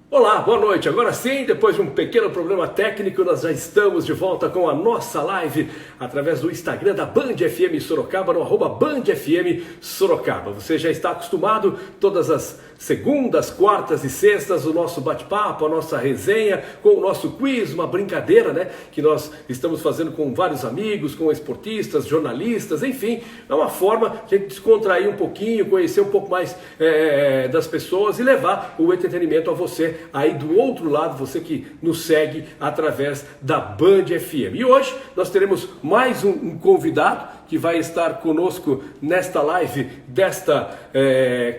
Olá, boa noite. Agora sim, depois de um pequeno problema técnico, nós já estamos de volta com a nossa live através do Instagram da Band FM Sorocaba, no @Band FM Sorocaba. Você já está acostumado todas as segundas, quartas e sextas, o nosso bate-papo, a nossa resenha, com o nosso quiz, uma brincadeira, né? Que nós estamos fazendo com vários amigos, com esportistas, jornalistas, enfim. É uma forma de a gente descontrair um pouquinho, conhecer um pouco mais das pessoas e levar o entretenimento a você aí do outro lado, você que nos segue através da Band FM. E hoje nós teremos mais um convidado que vai estar conosco nesta live desta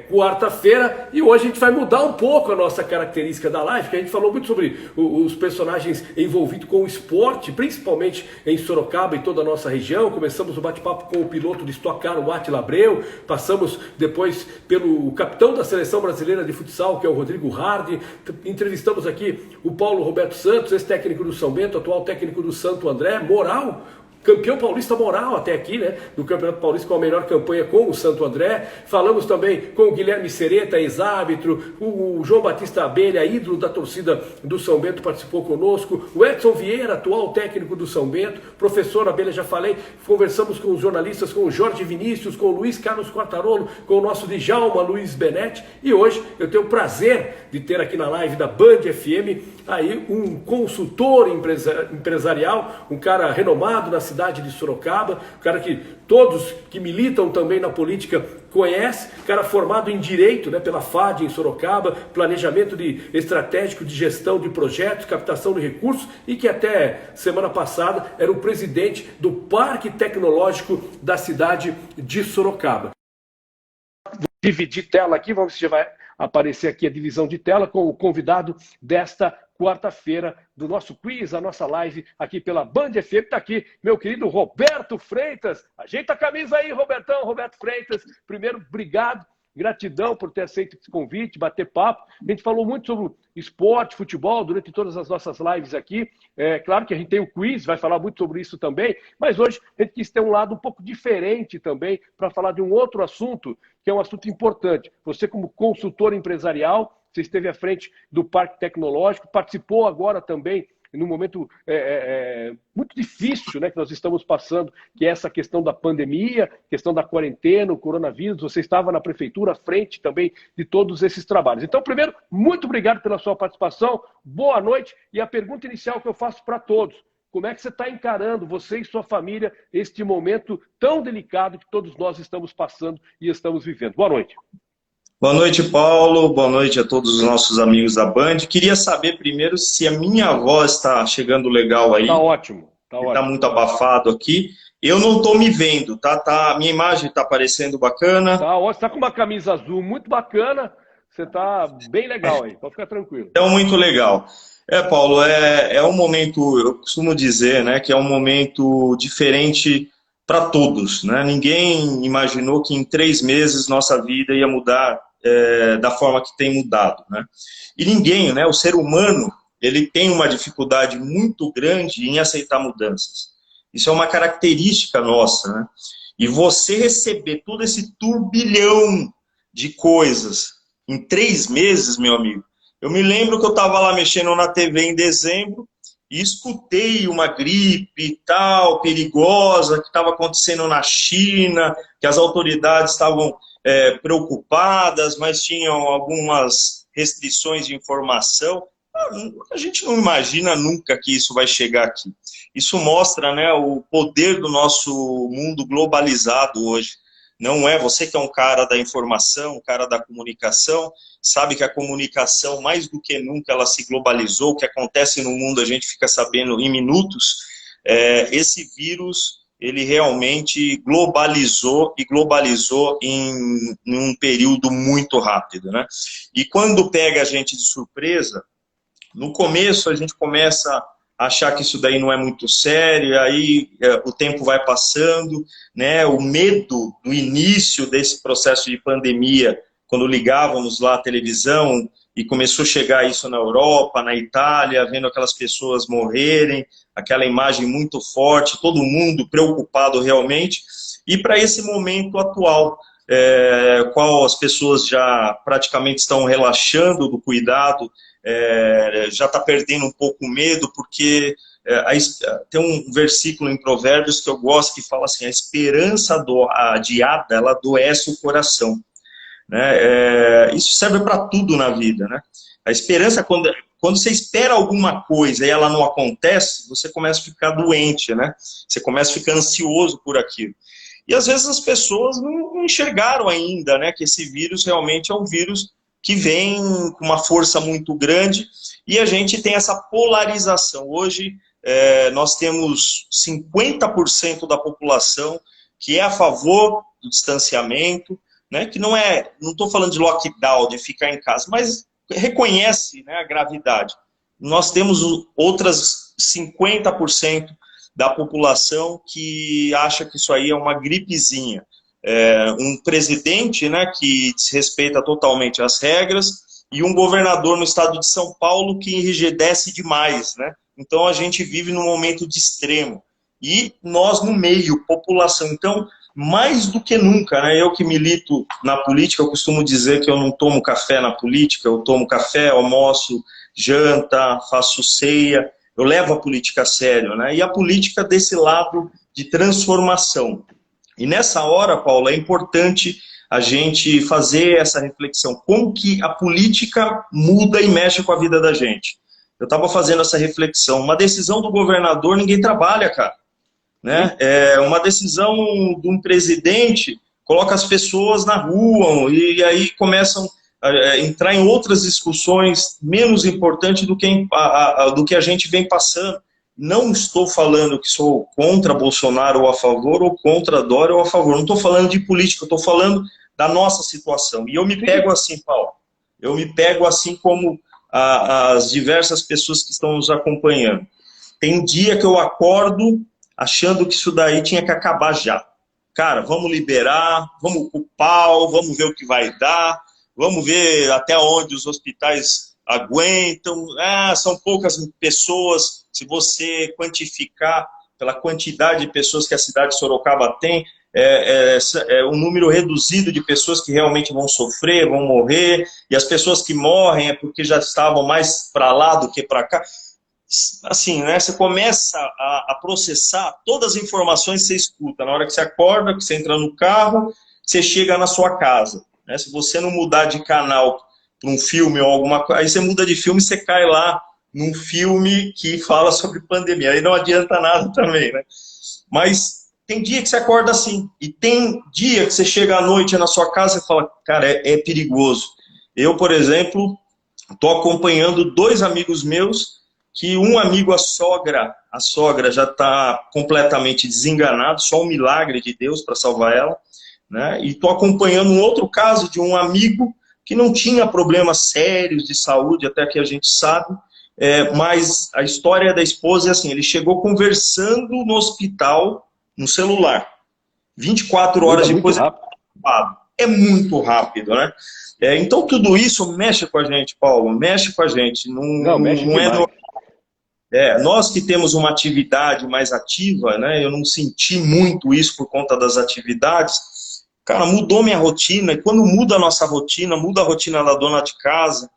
quarta-feira, e hoje a gente vai mudar um pouco a nossa característica da live, que a gente falou muito sobre os personagens envolvidos com o esporte, principalmente em Sorocaba e toda a nossa região. Começamos o bate-papo com o piloto de Stock Car, o Átila Abreu, passamos depois pelo capitão da seleção brasileira de futsal, que é o Rodrigo Hardy, entrevistamos aqui o Paulo Roberto Santos, ex-técnico do São Bento, atual técnico do Santo André, moral, campeão paulista moral até aqui, né? Do Campeonato Paulista com a melhor campanha com o Santo André. Falamos também com o Guilherme Sereta, ex-árbitro, o João Batista Abelha, ídolo da torcida do São Bento, participou conosco, o Edson Vieira, atual técnico do São Bento, professor Abelha, já falei, conversamos com os jornalistas, com o Jorge Vinícius, com o Luiz Carlos Quartarolo, com o nosso Djalma Luiz Benetti, e hoje eu tenho o prazer de ter aqui na live da Band FM aí um consultor empresarial, um cara renomado na cidade de Sorocaba, um cara que todos que militam também na política conhecem, cara formado em Direito, né, pela FAD em Sorocaba, planejamento estratégico de gestão de projetos, captação de recursos, e que até semana passada era o presidente do Parque Tecnológico da cidade de Sorocaba. Vou dividir tela aqui, vamos ver se já vai aparecer aqui a divisão de tela com o convidado desta quarta-feira do nosso quiz, a nossa live aqui pela Band FM. Está aqui meu querido Roberto Freitas. Ajeita a camisa aí, Robertão, Roberto Freitas. Primeiro, obrigado, gratidão por ter aceito esse convite, bater papo. A gente falou muito sobre esporte, futebol, durante todas as nossas lives aqui. É claro que a gente tem o quiz, vai falar muito sobre isso também, mas hoje a gente quis ter um lado um pouco diferente também, para falar de um outro assunto, que é um assunto importante. Você, como consultor empresarial, você esteve à frente do Parque Tecnológico, participou agora também, num momento muito difícil, né, que nós estamos passando, que é essa questão da pandemia, questão da quarentena, o coronavírus. Você estava na prefeitura à frente também de todos esses trabalhos. Então, primeiro, muito obrigado pela sua participação, boa noite, e a pergunta inicial que eu faço para todos: como é que você está encarando, você e sua família, este momento tão delicado que todos nós estamos passando e estamos vivendo? Boa noite. Boa noite, Paulo. Boa noite a todos os nossos amigos da Band. Queria saber primeiro se a minha voz está chegando legal aí. Tá ótimo. Está muito abafado aqui. Eu não estou me vendo, tá? Minha imagem está parecendo bacana. Tá ótimo. Está com uma camisa azul muito bacana. Você está bem legal aí. Pode ficar tranquilo. Então, muito legal. Paulo, é um momento, eu costumo dizer, né, que é um momento diferente para todos, né? Ninguém imaginou que em 3 meses nossa vida ia mudar da forma que tem mudado, né? E ninguém, né? O ser humano, ele tem uma dificuldade muito grande em aceitar mudanças. Isso é uma característica nossa, né? E você receber todo esse turbilhão de coisas em 3 meses, meu amigo. Eu me lembro que eu estava lá mexendo na TV em dezembro e escutei uma gripe e tal, perigosa, que estava acontecendo na China, que as autoridades estavam preocupadas, mas tinham algumas restrições de informação. A gente não imagina nunca que isso vai chegar aqui. Isso mostra, né, o poder do nosso mundo globalizado hoje. Não é você que é um cara da informação, um cara da comunicação, sabe que a comunicação, mais do que nunca, ela se globalizou. O que acontece no mundo a gente fica sabendo em minutos. Esse vírus, ele realmente globalizou em um período muito rápido, né? E quando pega a gente de surpresa, no começo a gente começa a achar que isso daí não é muito sério, aí o tempo vai passando, né? O medo do início desse processo de pandemia, quando ligávamos lá a televisão e começou a chegar isso na Europa, na Itália, vendo aquelas pessoas morrerem, aquela imagem muito forte, todo mundo preocupado realmente, e para esse momento atual, qual as pessoas já praticamente estão relaxando do cuidado, já está perdendo um pouco o medo, porque tem um versículo em Provérbios que eu gosto que fala assim: a esperança adiada, ela adoece o coração. Né? Isso serve para tudo na vida, né? A esperança, quando você espera alguma coisa e ela não acontece, você começa a ficar doente, né? Você começa a ficar ansioso por aquilo. E às vezes as pessoas não enxergaram ainda, né, que esse vírus realmente é um vírus que vem com uma força muito grande, e a gente tem essa polarização. Hoje nós temos 50% da população que é a favor do distanciamento, né, que não estou falando de lockdown, de ficar em casa, mas reconhece, né, a gravidade. Nós temos outras 50% da população que acha que isso aí é uma gripezinha. Um presidente, né, que desrespeita totalmente as regras, e um governador no estado de São Paulo que enrijece demais, né? Então a gente vive num momento de extremo. E nós no meio, população. Então, mais do que nunca, né? Eu que milito na política, eu costumo dizer que eu não tomo café na política, eu tomo café, almoço, janta, faço ceia, eu levo a política a sério, né? E a política desse lado de transformação. E nessa hora, Paulo, é importante a gente fazer essa reflexão, como que a política muda e mexe com a vida da gente. Eu estava fazendo essa reflexão, uma decisão do governador, ninguém trabalha, cara. Né? Uma decisão de um presidente coloca as pessoas na rua e aí começam a entrar em outras discussões menos importantes do que a gente vem passando. Não estou falando que sou contra Bolsonaro ou a favor, ou contra Dória ou a favor. Não estou falando de política, estou falando da nossa situação. E eu me pego assim, Paulo. Eu me pego assim como as diversas pessoas que estão nos acompanhando. Tem dia que eu acordo achando que isso daí tinha que acabar já. Cara, vamos liberar, vamos pro pau, vamos ver o que vai dar, vamos ver até onde os hospitais aguentam. São poucas pessoas, se você quantificar pela quantidade de pessoas que a cidade de Sorocaba tem, um número reduzido de pessoas que realmente vão sofrer, vão morrer, e as pessoas que morrem é porque já estavam mais para lá do que para cá. Assim, né, você começa a processar todas as informações que você escuta na hora que você acorda, que você entra no carro, você chega na sua casa. Né? Se você não mudar de canal para um filme ou alguma coisa, aí você muda de filme e você cai lá num filme que fala sobre pandemia. Aí não adianta nada também, né? Mas tem dia que você acorda assim, e tem dia que você chega à noite na sua casa e fala, cara, é perigoso. Eu, por exemplo, estou acompanhando 2 amigos meus, que um amigo, a sogra já está completamente desenganada, só um milagre de Deus para salvar ela, né? E estou acompanhando um outro caso de um amigo que não tinha problemas sérios de saúde, até que a gente sabe, mas a história da esposa é assim, ele chegou conversando no hospital, no celular, 24 horas depois ele estava ocupado. É muito rápido, né? Então tudo isso mexe com a gente, Paulo, mexe com a gente, não nós que temos uma atividade mais ativa, né, eu não senti muito isso por conta das atividades, cara, mudou minha rotina, e quando muda a nossa rotina, muda a rotina da dona de casa,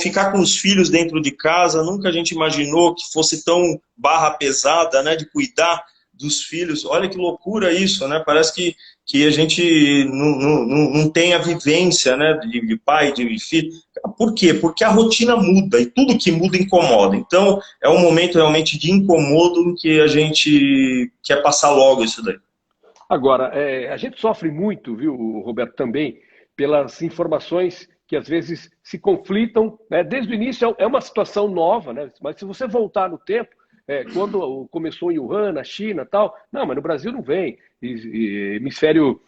ficar com os filhos dentro de casa, nunca a gente imaginou que fosse tão barra pesada, né, de cuidar dos filhos. Olha que loucura isso, né, parece que a gente não tem a vivência, né, de pai, de filho. Por quê? Porque a rotina muda, e tudo que muda incomoda. Então, é um momento realmente de incomodo que a gente quer passar logo isso daí. Agora, a gente sofre muito, viu, Roberto, também, pelas informações que às vezes se conflitam, né? Desde o início é uma situação nova, né? Mas se você voltar no tempo, quando começou em Wuhan, na China e tal, não, mas no Brasil não vem, hemisfério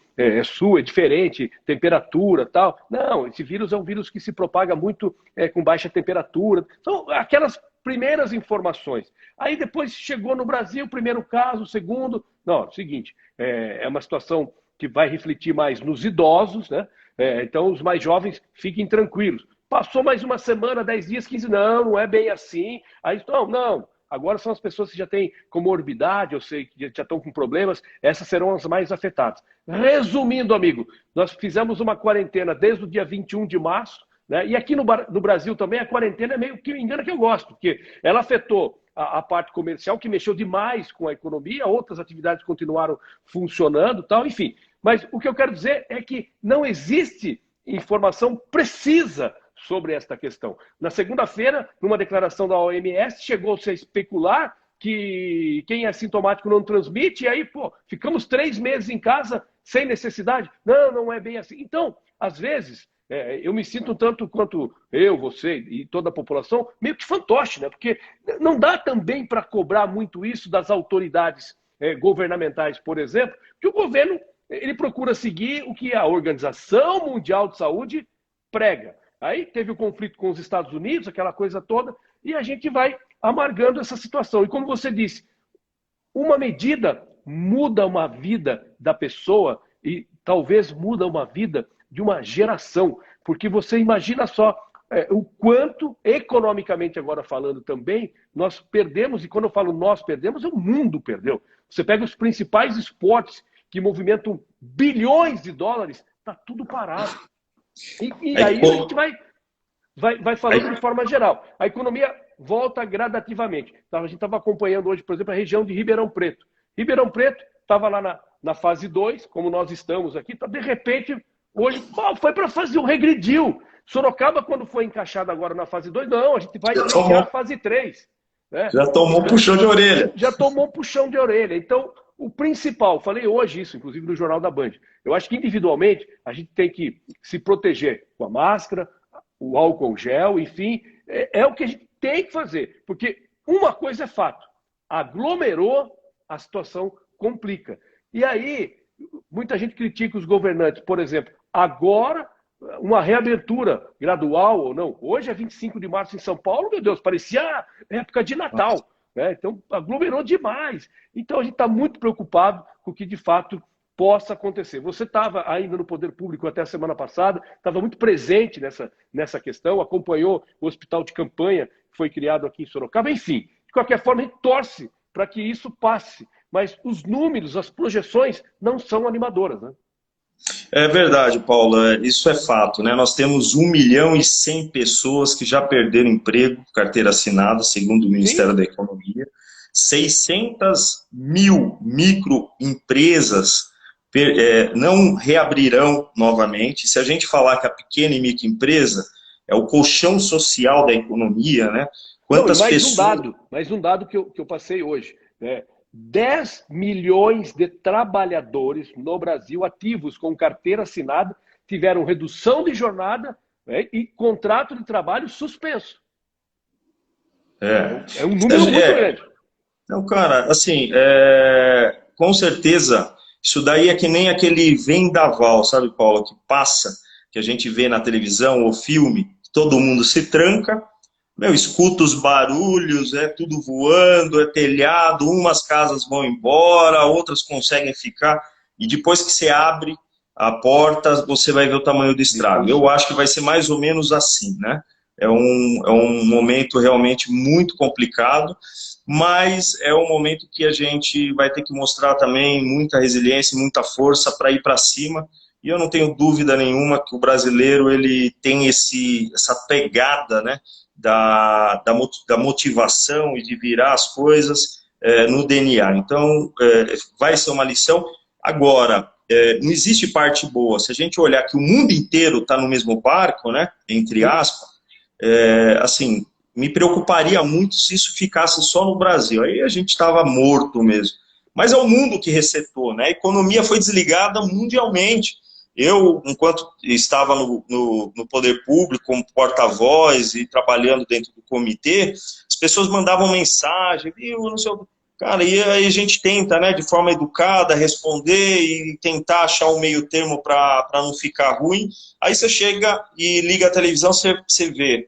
sul é diferente, temperatura e tal. Não, esse vírus é um vírus que se propaga muito com baixa temperatura. São aquelas primeiras informações. Aí depois chegou no Brasil, o primeiro caso, o segundo. Não, é o seguinte, é uma situação que vai refletir mais nos idosos, né? Então os mais jovens fiquem tranquilos. Passou mais uma semana, 10 dias, 15, não é bem assim. Aí, não, Agora são as pessoas que já têm comorbidade, eu sei que já estão com problemas, essas serão as mais afetadas. Resumindo, amigo, nós fizemos uma quarentena desde o dia 21 de março, né? E aqui no Brasil também a quarentena é meio que me engana que eu gosto, porque ela afetou a parte comercial, que mexeu demais com a economia, outras atividades continuaram funcionando, tal, enfim. Mas o que eu quero dizer é que não existe informação precisa sobre esta questão. Na segunda-feira, numa declaração da OMS, chegou-se a especular que quem é sintomático não transmite, e aí, pô, ficamos 3 meses em casa sem necessidade. Não, não é bem assim. Então, às vezes, eu me sinto tanto quanto eu, você e toda a população, meio que fantoche, né? Porque não dá também para cobrar muito isso das autoridades governamentais, por exemplo, que o governo ele procura seguir o que a Organização Mundial de Saúde prega. Aí teve o conflito com os Estados Unidos, aquela coisa toda, e a gente vai amargando essa situação. E como você disse, uma medida muda uma vida da pessoa e talvez muda uma vida de uma geração. Porque você imagina só o quanto, economicamente agora falando também, nós perdemos, e quando eu falo nós perdemos, o mundo perdeu. Você pega os principais esportes que movimentam bilhões de dólares, está tudo parado. E aí a gente vai falando de forma geral. A economia volta gradativamente. A gente estava acompanhando hoje, por exemplo, a região de Ribeirão Preto. Ribeirão Preto estava lá na fase 2, como nós estamos aqui, de repente, hoje foi para a fase 1, regrediu. Sorocaba, quando foi encaixado agora na fase 2, não, a gente vai iniciar a fase 3. Né? Já tomou um puxão de orelha. Já tomou um puxão de orelha. Então, o principal, falei hoje isso, inclusive no Jornal da Band, eu acho que individualmente a gente tem que se proteger com a máscara, o álcool gel, enfim, é o que a gente tem que fazer. Porque uma coisa é fato, aglomerou, a situação complica. E aí, muita gente critica os governantes, por exemplo, agora uma reabertura gradual ou não. Hoje é 25 de março em São Paulo, meu Deus, parecia época de Natal. Né? Então, aglomerou demais. Então, a gente está muito preocupado com o que, de fato, possa acontecer. Você estava ainda no Poder Público até a semana passada, estava muito presente nessa questão, acompanhou o hospital de campanha que foi criado aqui em Sorocaba. Enfim, de qualquer forma, a gente torce para que isso passe. Mas os números, as projeções não são animadoras, né? É verdade, Paulo, isso é fato, né? Nós temos 1.100.000 pessoas que já perderam emprego, carteira assinada, segundo o Ministério da Economia, 600.000 microempresas não reabrirão novamente. Se a gente falar que a pequena e microempresa é o colchão social da economia, né? Quantas pessoas... Mais um dado que eu passei hoje, né? 10 milhões de trabalhadores no Brasil ativos com carteira assinada tiveram redução de jornada, né, e contrato de trabalho suspenso. É um número muito grande. Não, cara, assim, com certeza, isso daí é que nem aquele vendaval, sabe, Paulo, que passa, que a gente vê na televisão ou filme, todo mundo se tranca, escuta os barulhos, tudo voando, telhado, umas casas vão embora, outras conseguem ficar, e depois que você abre a porta, você vai ver o tamanho do estrago. Eu acho que vai ser mais ou menos assim, né? É um momento realmente muito complicado, mas é um momento que a gente vai ter que mostrar também muita resiliência, muita força para ir para cima, e eu não tenho dúvida nenhuma que o brasileiro ele tem essa pegada, né? Da motivação e de virar as coisas no DNA. Então, vai ser uma lição. Agora, não existe parte boa. Se a gente olhar que o mundo inteiro está no mesmo barco, né, entre aspas, assim, me preocuparia muito se isso ficasse só no Brasil. Aí a gente estava morto mesmo. Mas é o mundo que resetou, né? A economia foi desligada mundialmente. Eu, enquanto estava no poder público, como porta-voz e trabalhando dentro do comitê, as pessoas mandavam mensagem, não sei, cara, e aí a gente tenta, né, de forma educada, responder e tentar achar um meio termo para não ficar ruim. Aí você chega e liga a televisão, você vê,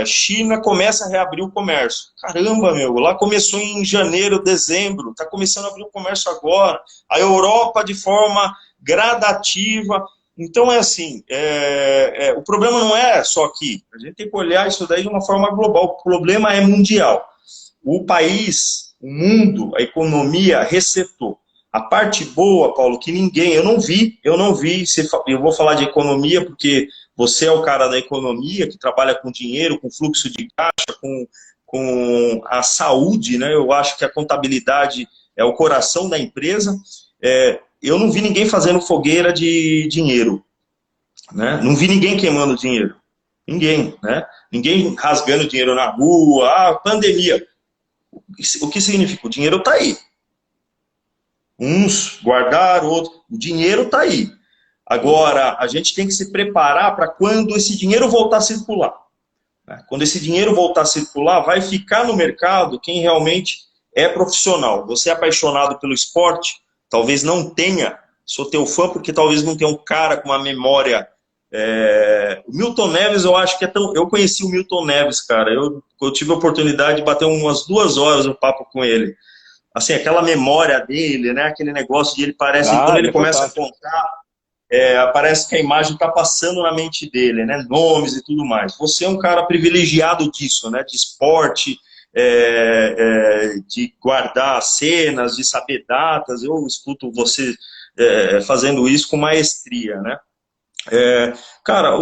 China começa a reabrir o comércio. Caramba, lá começou em janeiro, dezembro, está começando a abrir o comércio agora. A Europa, de forma gradativa. Então, assim, o problema não é só aqui. A gente tem que olhar isso daí de uma forma global. O problema é mundial. o país, o mundo, a economia resetou. A parte boa, Paulo, que ninguém, eu não vi, eu vou falar de economia porque você é o cara da economia, que trabalha com dinheiro, com fluxo de caixa, com a saúde, né? Eu acho que a contabilidade é o coração da empresa. Eu não vi ninguém fazendo fogueira de dinheiro, né? Não vi ninguém queimando dinheiro. Ninguém, né? Ninguém rasgando dinheiro na rua, pandemia. O que significa? O dinheiro está aí. Uns guardaram, outros. O dinheiro está aí. Agora, a gente tem que se preparar para quando esse dinheiro voltar a circular. Quando esse dinheiro voltar a circular, vai ficar no mercado quem realmente é profissional. Você é apaixonado pelo esporte, talvez não tenha, sou teu fã porque talvez não tenha um cara com uma memória... O Milton Neves, eu acho que é tão... Eu conheci o Milton Neves, cara. Eu tive a oportunidade de bater umas 2 horas no papo com ele. Assim, aquela memória dele, né? Aquele negócio de ele parece... quando ele começa a contar, parece que a imagem está passando na mente dele, né? Nomes e tudo mais. Você é um cara privilegiado disso, né? De esporte, de guardar cenas, de saber datas. Eu escuto você fazendo isso com maestria, né? Cara,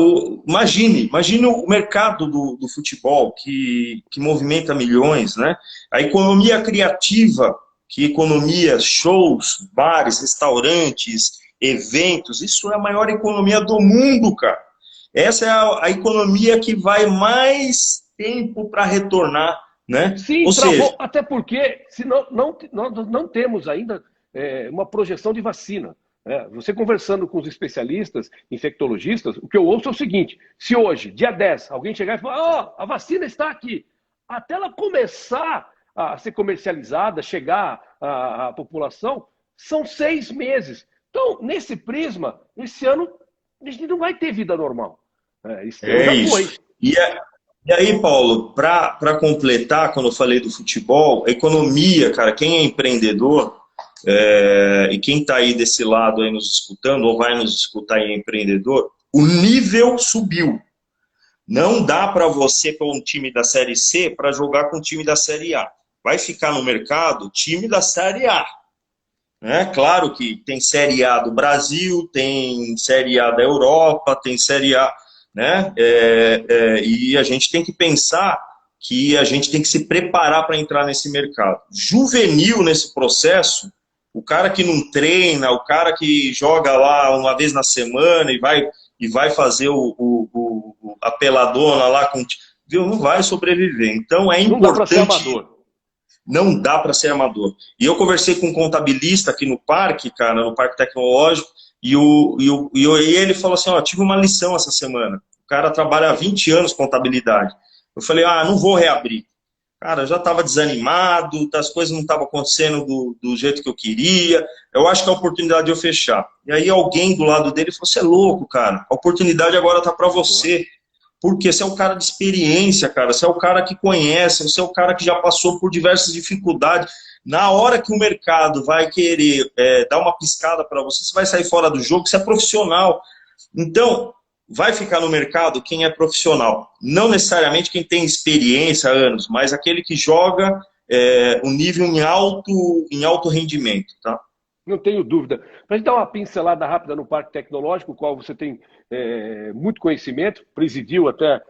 imagine o mercado do futebol que movimenta milhões, né? A economia criativa, que economia, shows, bares, restaurantes, eventos, isso é a maior economia do mundo, cara. Essa é a economia que vai mais tempo para retornar, né? Sim, ou seja, até porque nós não temos ainda uma projeção de vacina. Você conversando com os especialistas, infectologistas, o que eu ouço é o seguinte: se hoje, dia 10, alguém chegar e falar, a vacina está aqui, até ela começar a ser comercializada, chegar à população, são 6 meses. Então, nesse prisma, esse ano, a gente não vai ter vida normal. Esse ano já foi. E aí, Paulo, para completar, quando eu falei do futebol, a economia, cara, quem é empreendedor... e quem está aí desse lado aí nos escutando, ou vai nos escutar e é empreendedor, o nível subiu. Não dá para você, com um time da Série C, para jogar com o time da Série A. Vai ficar no mercado time da Série A. Claro que tem Série A do Brasil, tem Série A da Europa, tem Série A... né? E a gente tem que pensar que a gente tem que se preparar para entrar nesse mercado. Juvenil nesse processo, o cara que não treina, o cara que joga lá uma vez na semana e vai fazer a peladona lá, não vai sobreviver. Então é importante... Não dá para ser amador. Não dá para ser amador. E eu conversei com um contabilista aqui no parque, cara, no Parque Tecnológico, e ele falou assim, tive uma lição essa semana. O cara trabalha há 20 anos com contabilidade. Eu falei, não vou reabrir. Cara, eu já estava desanimado, as coisas não estavam acontecendo do jeito que eu queria. Eu acho que a oportunidade de eu fechar. E aí alguém do lado dele falou, você é louco, cara. A oportunidade agora está para você. Porque você é um cara de experiência, cara. Você é o cara que conhece, você é o cara que já passou por diversas dificuldades. Na hora que o mercado vai querer dar uma piscada para você, você vai sair fora do jogo, você é profissional. Então, vai ficar no mercado quem é profissional. Não necessariamente quem tem experiência há anos, mas aquele que joga o nível em alto rendimento. Tá? Não tenho dúvida. Para a gente dar uma pincelada rápida no Parque Tecnológico, o qual você tem muito conhecimento, presidiu até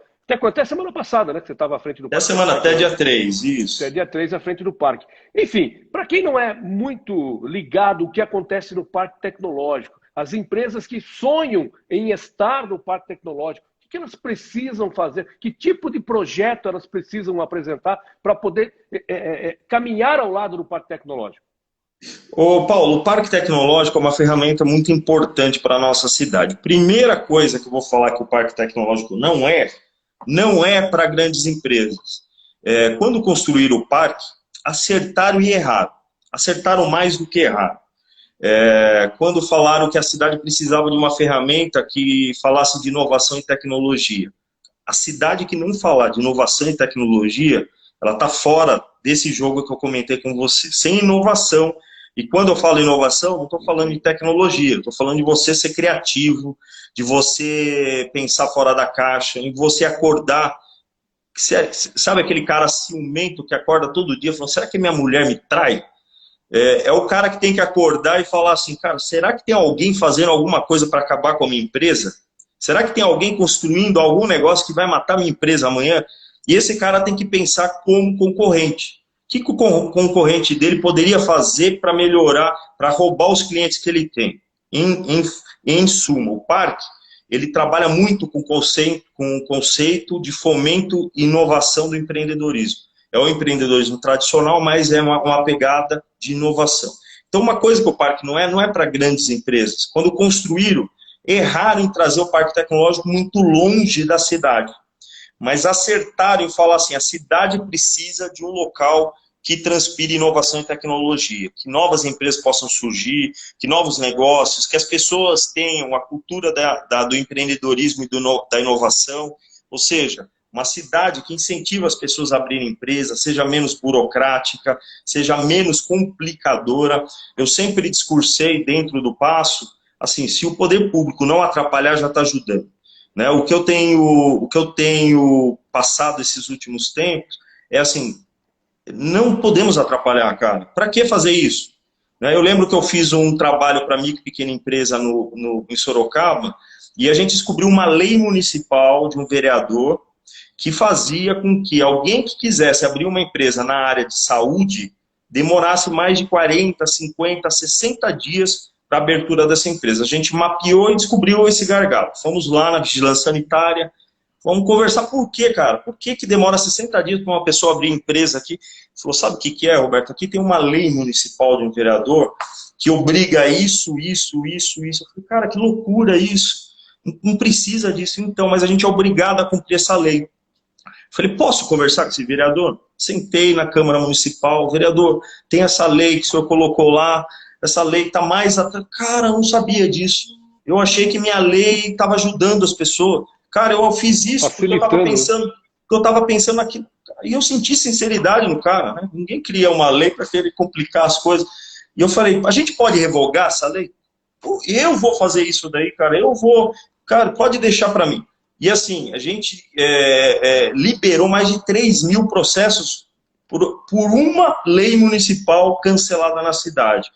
semana passada, né? Que você estava à frente do parque. Até dia 3, isso. Até dia 3 à frente do parque. Enfim, para quem não é muito ligado o que acontece no Parque Tecnológico, as empresas que sonham em estar no Parque Tecnológico, o que elas precisam fazer? Que tipo de projeto elas precisam apresentar para poder caminhar ao lado do Parque Tecnológico? Ô Paulo, o Parque Tecnológico é uma ferramenta muito importante para a nossa cidade. Primeira coisa que eu vou falar que o Parque Tecnológico não é para grandes empresas. Quando construíram o parque, acertaram e erraram. Acertaram mais do que erraram. Quando falaram que a cidade precisava de uma ferramenta que falasse de inovação e tecnologia. A cidade que não falar de inovação e tecnologia, ela está fora desse jogo que eu comentei com você. Sem inovação, e quando eu falo inovação, não estou falando de tecnologia, estou falando de você ser criativo, de você pensar fora da caixa, de você acordar Sabe aquele cara ciumento que acorda todo dia falando, será que minha mulher me trai? É o cara que tem que acordar e falar assim, cara, será que tem alguém fazendo alguma coisa para acabar com a minha empresa? Será que tem alguém construindo algum negócio que vai matar a minha empresa amanhã? E esse cara tem que pensar como concorrente. O que o concorrente dele poderia fazer para melhorar, para roubar os clientes que ele tem? Em suma, o parque, ele trabalha muito com o conceito de fomento e inovação do empreendedorismo. É o empreendedorismo tradicional, mas é uma pegada de inovação. Então, uma coisa que o parque não é para grandes empresas. Quando construíram, erraram em trazer o parque tecnológico muito longe da cidade. Mas acertaram em falar assim, a cidade precisa de um local que transpire inovação e tecnologia, que novas empresas possam surgir, que novos negócios, que as pessoas tenham a cultura do empreendedorismo e da inovação, ou seja, uma cidade que incentiva as pessoas a abrirem empresas, seja menos burocrática, seja menos complicadora. Eu sempre discursei dentro do Passo, assim, se o poder público não atrapalhar, já está ajudando. Né? O que eu tenho passado esses últimos tempos é assim, não podemos atrapalhar, cara. Para que fazer isso? Né? Eu lembro que eu fiz um trabalho para micro e pequena empresa em Sorocaba e a gente descobriu uma lei municipal de um vereador que fazia com que alguém que quisesse abrir uma empresa na área de saúde demorasse mais de 40, 50, 60 dias para a abertura dessa empresa. A gente mapeou e descobriu esse gargalo. Fomos lá na vigilância sanitária, vamos conversar por quê, cara? Por que demora 60 dias para uma pessoa abrir empresa aqui? Ele falou, sabe o que é, Roberto? Aqui tem uma lei municipal de um vereador que obriga isso. Eu falei, cara, que loucura isso. Não precisa disso, então, mas a gente é obrigado a cumprir essa lei. Falei, posso conversar com esse vereador? Sentei na Câmara Municipal, vereador, tem essa lei que o senhor colocou lá, essa lei está mais... Cara, eu não sabia disso. Eu achei que minha lei estava ajudando as pessoas. Cara, eu fiz isso porque eu estava pensando aqui. E eu senti sinceridade no cara, né? Ninguém cria uma lei para querer complicar as coisas. E eu falei, a gente pode revogar essa lei? Eu vou fazer isso daí, cara, eu vou... Cara, pode deixar para mim. E assim, a gente liberou mais de 3 mil processos por uma lei municipal cancelada na cidade.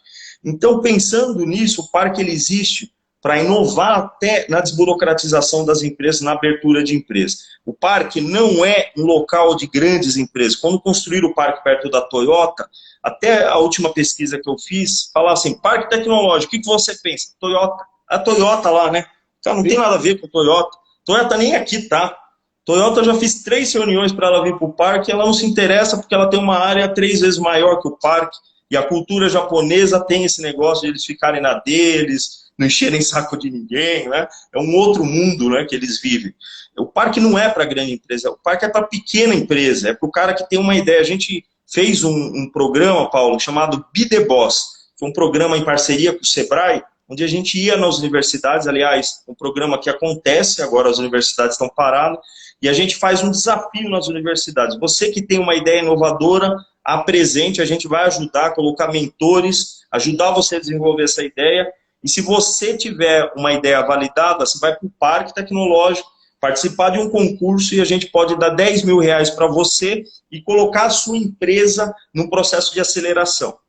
Então, pensando nisso, o parque ele existe para inovar até na desburocratização das empresas, na abertura de empresas. O parque não é um local de grandes empresas. Quando construíram o parque perto da Toyota, até a última pesquisa que eu fiz, falava assim, parque tecnológico, o que você pensa? Toyota. A Toyota lá, né? Então, não tem nada a ver com Toyota. Toyota nem aqui, tá? Toyota, eu já fiz 3 reuniões para ela vir para o parque, ela não se interessa porque ela tem uma área 3 vezes maior que o parque, e a cultura japonesa tem esse negócio de eles ficarem na deles, não encherem saco de ninguém, né? É um outro mundo, né, que eles vivem. O parque não é para grande empresa, o parque é para pequena empresa, é para o cara que tem uma ideia. A gente fez um programa, Paulo, chamado Be The Boss, foi um programa em parceria com o Sebrae, onde a gente ia nas universidades, aliás, um programa que acontece, agora as universidades estão paradas, e a gente faz um desafio nas universidades. Você que tem uma ideia inovadora, apresente, a gente vai ajudar, colocar mentores, ajudar você a desenvolver essa ideia, e se você tiver uma ideia validada, você vai para o Parque Tecnológico, participar de um concurso e a gente pode dar 10 mil reais para você e colocar a sua empresa no processo de aceleração.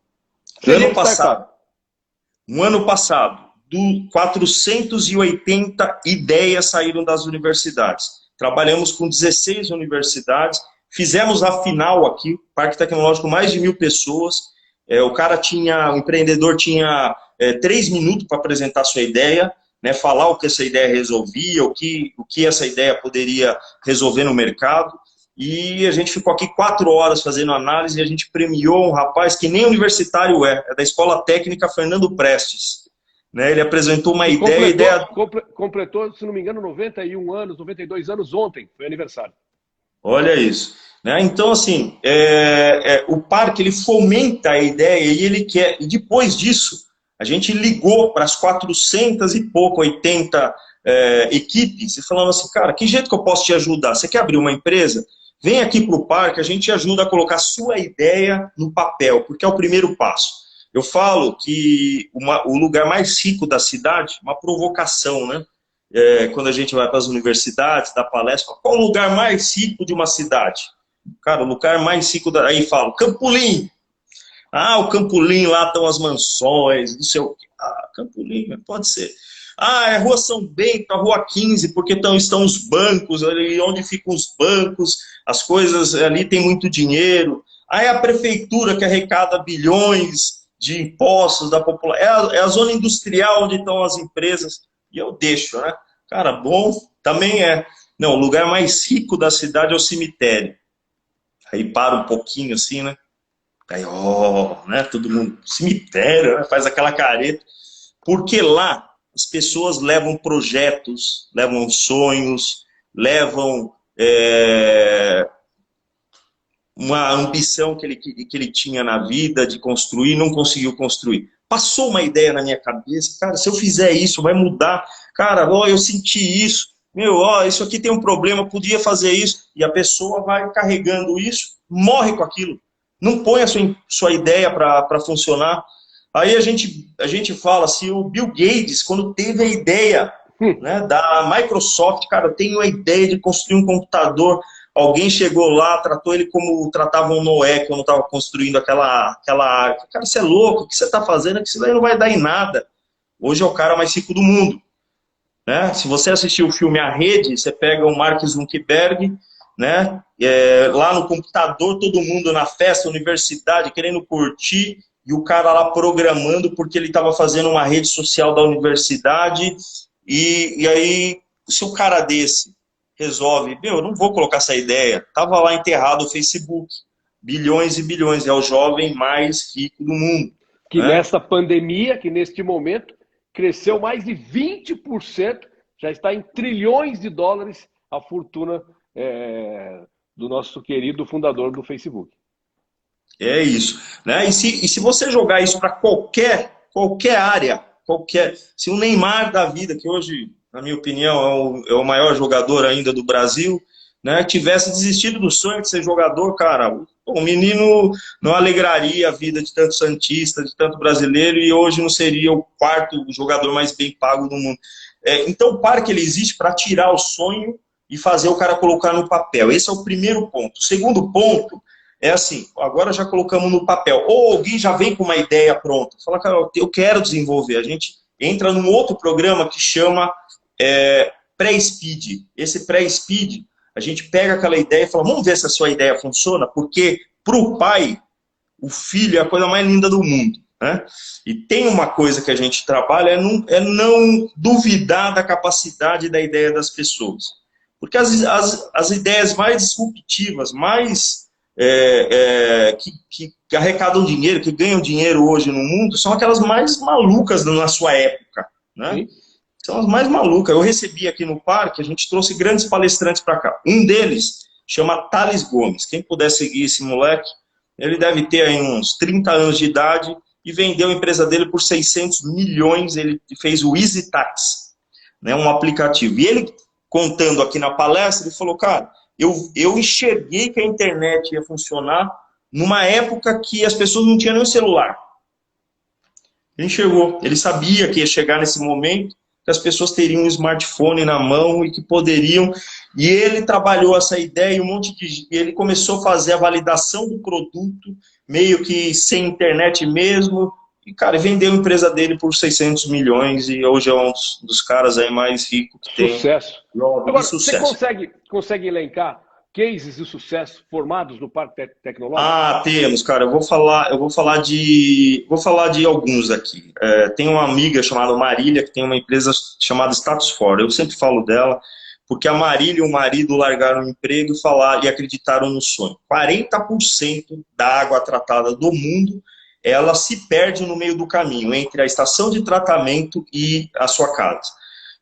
No ano passado, 480 ideias saíram das universidades. Trabalhamos com 16 universidades, fizemos a final aqui, Parque Tecnológico, mais de 1.000 pessoas. O empreendedor tinha 3 minutos para apresentar sua ideia, né, falar o que essa ideia resolvia, o que essa ideia poderia resolver no mercado. E a gente ficou aqui 4 horas fazendo análise e a gente premiou um rapaz que nem universitário é da Escola Técnica Fernando Prestes. Né, ele apresentou uma ideia... Completou, se não me engano, 91 anos, 92 anos ontem, foi aniversário. Olha isso. Né? Então, assim, o parque ele fomenta a ideia e ele quer... E depois disso, a gente ligou para as 480 equipes e falando assim, cara, que jeito que eu posso te ajudar? Você quer abrir uma empresa? Vem aqui para o parque, a gente te ajuda a colocar sua ideia no papel, porque é o primeiro passo. Eu falo que o lugar mais rico da cidade é uma provocação, né? quando a gente vai para as universidades, dá palestra, qual o lugar mais rico de uma cidade? Cara, o lugar mais rico, aí falo, Campolim. Ah, o Campolim, lá estão as mansões, não sei o quê. Ah, Campolim, pode ser. Ah, é Rua São Bento, a Rua 15, porque estão os bancos, ali onde ficam os bancos, as coisas, ali tem muito dinheiro. Aí a prefeitura que arrecada bilhões de impostos da população. É a zona industrial onde estão as empresas. E eu deixo, né? Cara, bom, também é. Não, o lugar mais rico da cidade é o cemitério. Aí para um pouquinho assim, né? Aí, né? Todo mundo, cemitério, né? Faz aquela careta. Porque lá as pessoas levam projetos, levam sonhos, levam uma ambição que ele tinha na vida de construir, não conseguiu construir. Passou uma ideia na minha cabeça, cara, se eu fizer isso, vai mudar. Cara, eu senti isso. Isso aqui tem um problema, podia fazer isso. E a pessoa vai carregando isso, morre com aquilo. Não põe a sua ideia para funcionar. Aí a gente fala assim, o Bill Gates, quando teve a ideia, né, da Microsoft, cara, eu tenho a ideia de construir um computador. Alguém chegou lá, tratou ele como tratavam Noé, quando estava construindo aquela arca. Cara, você é louco, o que você está fazendo? Que isso daí não vai dar em nada. Hoje é o cara mais rico do mundo. Né? Se você assistir o filme A Rede, você pega o Mark Zuckerberg, né? Lá no computador, todo mundo na festa, universidade, querendo curtir, e o cara lá programando porque ele estava fazendo uma rede social da universidade, e aí, se o cara desse resolve, eu não vou colocar essa ideia, estava lá enterrado o Facebook, bilhões e bilhões, é o jovem mais rico do mundo. Que né? Nessa pandemia, que neste momento, cresceu mais de 20%, já está em trilhões de dólares a fortuna do nosso querido fundador do Facebook. É isso. Né? E se você jogar isso para qualquer área, se o Neymar da vida, que hoje, na minha opinião, é o maior jogador ainda do Brasil, né, tivesse desistido do sonho de ser jogador, cara, o menino não alegraria a vida de tanto santista, de tanto brasileiro, e hoje não seria o quarto jogador mais bem pago do mundo. Então o parque ele existe para tirar o sonho e fazer o cara colocar no papel. Esse é o primeiro ponto. O segundo ponto é assim, agora já colocamos no papel, ou alguém já vem com uma ideia pronta, fala, cara, eu quero desenvolver. A gente entra num outro programa que chama pré-speed. Esse pré-speed, a gente pega aquela ideia e fala, vamos ver se a sua ideia funciona, porque para o pai, o filho é a coisa mais linda do mundo. Né? E tem uma coisa que a gente trabalha, é não duvidar da capacidade da ideia das pessoas. Porque as ideias mais disruptivas, mais que arrecadam dinheiro, que ganham dinheiro hoje no mundo, são aquelas mais malucas na sua época. Né? São as mais malucas. Eu recebi aqui no parque, a gente trouxe grandes palestrantes para cá. Um deles chama Thales Gomes. Quem puder seguir esse moleque, ele deve ter aí uns 30 anos de idade e vendeu a empresa dele por 600 milhões. Ele fez o Easy Tax, né, um aplicativo. E ele, contando aqui na palestra, ele falou, cara, eu enxerguei que a internet ia funcionar numa época que as pessoas não tinham nem celular. Ele enxergou, ele sabia que ia chegar nesse momento, que as pessoas teriam um smartphone na mão e que poderiam, e ele trabalhou essa ideia e ele começou a fazer a validação do produto, meio que sem internet mesmo, e cara, vendeu a empresa dele por 600 milhões e hoje é um dos caras aí mais ricos que tem. Sucesso. Agora, você consegue elencar cases de sucesso formados no Parque Tecnológico? Ah, temos, cara. Eu vou falar de alguns aqui. Tem uma amiga chamada Marília, que tem uma empresa chamada Status For. Eu sempre falo dela, porque a Marília e o marido largaram o emprego e acreditaram no sonho. 40% da água tratada do mundo, ela se perde no meio do caminho, entre a estação de tratamento e a sua casa.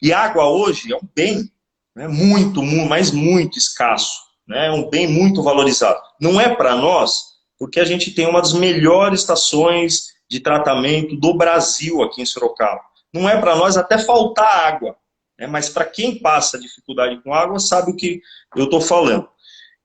E água hoje é um bem, né, muito, mas muito escasso. É um bem muito valorizado. Não é para nós, porque a gente tem uma das melhores estações de tratamento do Brasil aqui em Sorocaba. Não é para nós até faltar água, né? Mas para quem passa dificuldade com água sabe o que eu estou falando.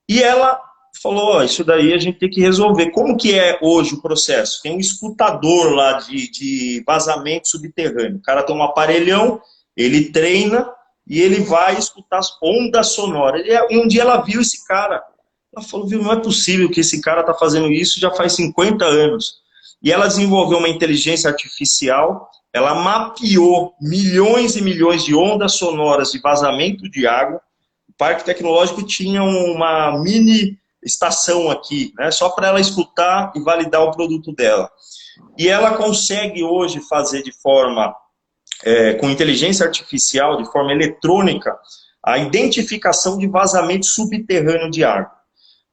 E ela falou, isso daí a gente tem que resolver. Como que é hoje o processo? Tem um escutador lá de vazamento subterrâneo. O cara tem um aparelhão, ele treina, e ele vai escutar as ondas sonoras. E um dia ela viu esse cara. Ela falou, viu, não é possível que esse cara está fazendo isso já faz 50 anos. E ela desenvolveu uma inteligência artificial, ela mapeou milhões e milhões de ondas sonoras de vazamento de água. O Parque Tecnológico tinha uma mini estação aqui, né, só para ela escutar e validar o produto dela. E ela consegue hoje fazer de forma, com inteligência artificial, de forma eletrônica, a identificação de vazamento subterrâneo de água.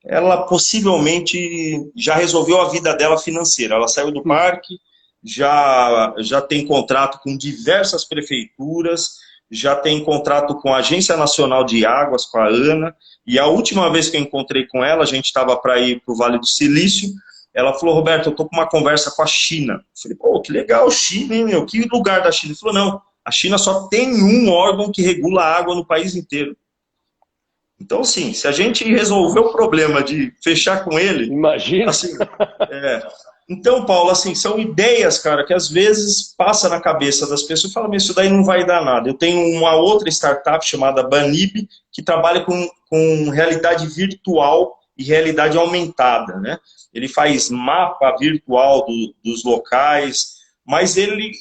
Ela possivelmente já resolveu a vida dela financeira. Ela saiu do parque, já tem contrato com diversas prefeituras, já tem contrato com a Agência Nacional de Águas, com a ANA, e a última vez que eu encontrei com ela, a gente estava para ir para o Vale do Silício, ela falou, Roberto, eu estou com uma conversa com a China. Eu falei, pô, que legal, China, hein, meu? Que lugar da China? Ele falou, não, a China só tem um órgão que regula a água no país inteiro. Então, sim, se a gente resolver o problema de fechar com ele... Imagina! Assim, então, Paulo, assim, são ideias, cara, que às vezes passa na cabeça das pessoas e fala, mas isso daí não vai dar nada. Eu tenho uma outra startup chamada Banib, que trabalha com realidade virtual e realidade aumentada, né? Ele faz mapa virtual dos locais, mas ele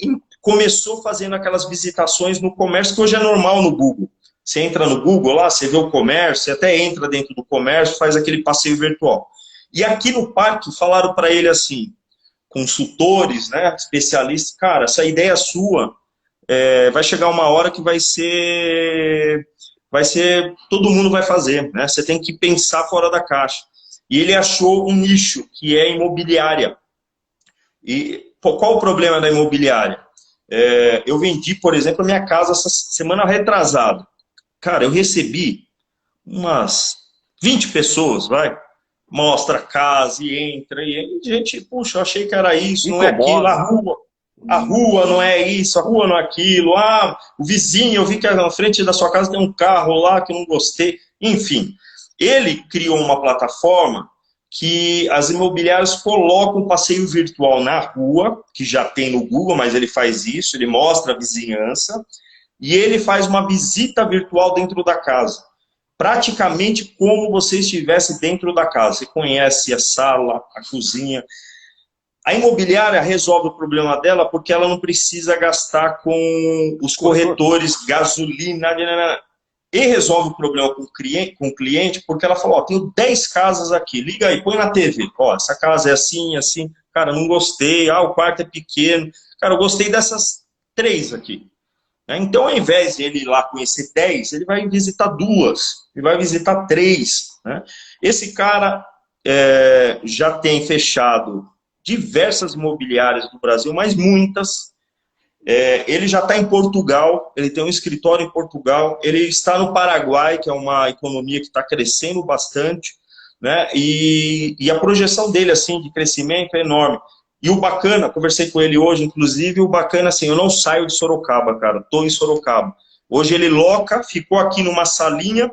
começou fazendo aquelas visitações no comércio, que hoje é normal no Google. Você entra no Google lá, você vê o comércio, você até entra dentro do comércio, faz aquele passeio virtual. E aqui no parque falaram para ele assim, consultores, né, especialistas, cara, essa ideia sua, vai chegar uma hora que vai ser, todo mundo vai fazer, né? Você tem que pensar fora da caixa. E ele achou um nicho, que é imobiliária. E qual o problema da imobiliária? Eu vendi, por exemplo, a minha casa essa semana retrasada. Cara, eu recebi umas 20 pessoas, vai, mostra a casa e entra, e gente, puxa, eu achei que era isso, não é aquilo, a rua não é isso, a rua não é aquilo, o vizinho, eu vi que na frente da sua casa tem um carro lá que eu não gostei, enfim. Ele criou uma plataforma que as imobiliárias colocam um passeio virtual na rua, que já tem no Google, mas ele faz isso, ele mostra a vizinhança, e ele faz uma visita virtual dentro da casa. Praticamente como você estivesse dentro da casa. Você conhece a sala, a cozinha. A imobiliária resolve o problema dela porque ela não precisa gastar com os corretores, gasolina, e resolve o problema com o cliente porque ela falou, tenho 10 casas aqui, liga aí, põe na TV. Essa casa é assim, assim. Cara, não gostei, o quarto é pequeno. Cara, eu gostei dessas 3 aqui. Então, ao invés de ele ir lá conhecer 10, ele vai visitar 2, ele vai visitar 3. Né? Esse cara já tem fechado diversas imobiliárias do Brasil, mas muitas. Ele já está em Portugal, ele tem um escritório em Portugal, ele está no Paraguai, que é uma economia que está crescendo bastante, né? E a projeção dele assim, de crescimento é enorme. E o bacana, conversei com ele hoje, inclusive, o bacana, assim, eu não saio de Sorocaba, cara, estou em Sorocaba. Hoje ele loca, ficou aqui numa salinha,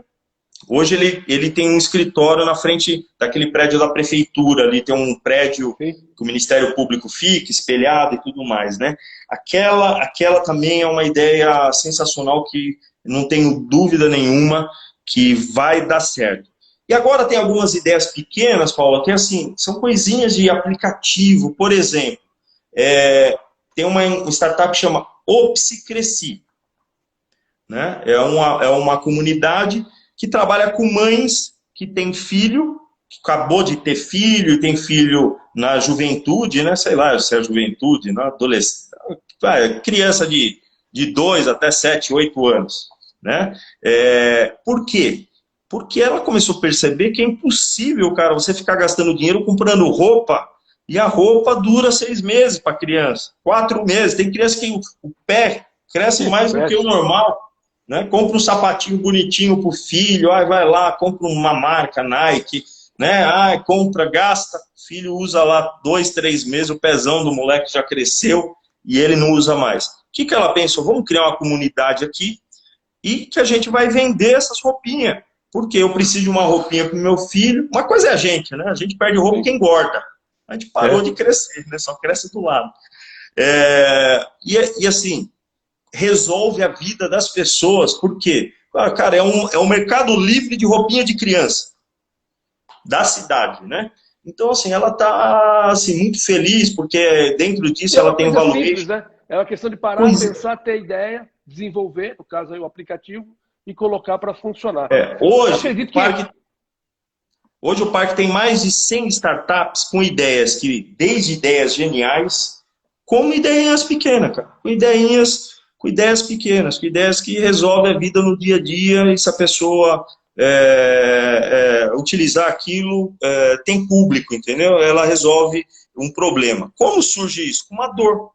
hoje ele tem um escritório na frente daquele prédio da prefeitura, ali tem um prédio que o Ministério Público fica, espelhado e tudo mais, né? Aquela também é uma ideia sensacional que não tenho dúvida nenhuma que vai dar certo. E agora tem algumas ideias pequenas, Paulo, que assim, são coisinhas de aplicativo. Por exemplo, tem uma startup que chama Opsicresci. Né? É uma comunidade que trabalha com mães que têm filho, que acabou de ter filho, e tem filho na juventude, né? Sei lá se é juventude, na adolescência, criança de 2 até 7, 8 anos. Né? Por quê? Porque ela começou a perceber que é impossível, cara, você ficar gastando dinheiro comprando roupa, e a roupa dura 6 meses para a criança, 4 meses. Tem criança que o pé cresce mais do que o normal. Né? Compra um sapatinho bonitinho para o filho, vai lá, compra uma marca, Nike, né? Compra, gasta, o filho usa lá 2, 3 meses, o pezão do moleque já cresceu e ele não usa mais. O que ela pensou? Vamos criar uma comunidade aqui e que a gente vai vender essas roupinhas. Porque eu preciso de uma roupinha para o meu filho. Uma coisa é a gente, né? A gente perde roupa que engorda. A gente parou de crescer, né? Só cresce do lado. E assim, resolve a vida das pessoas. Por quê? Cara, é um mercado livre de roupinha de criança da cidade, né? Então, assim, ela está assim, muito feliz, porque dentro disso É ela uma tem um coisa simples, valuation. né? É uma questão de parar, Pois pensar, ter ideia, desenvolver, no caso aí o aplicativo, e colocar para funcionar. é, Eu hoje, acredito que hoje o parque tem mais de 100 startups com ideias, desde ideias geniais, como ideias pequenas, cara. Com ideias pequenas, com ideias que resolvem a vida no dia a dia, e se a pessoa utilizar aquilo, tem público, entendeu? Ela resolve um problema. Como surge isso? Com uma dor.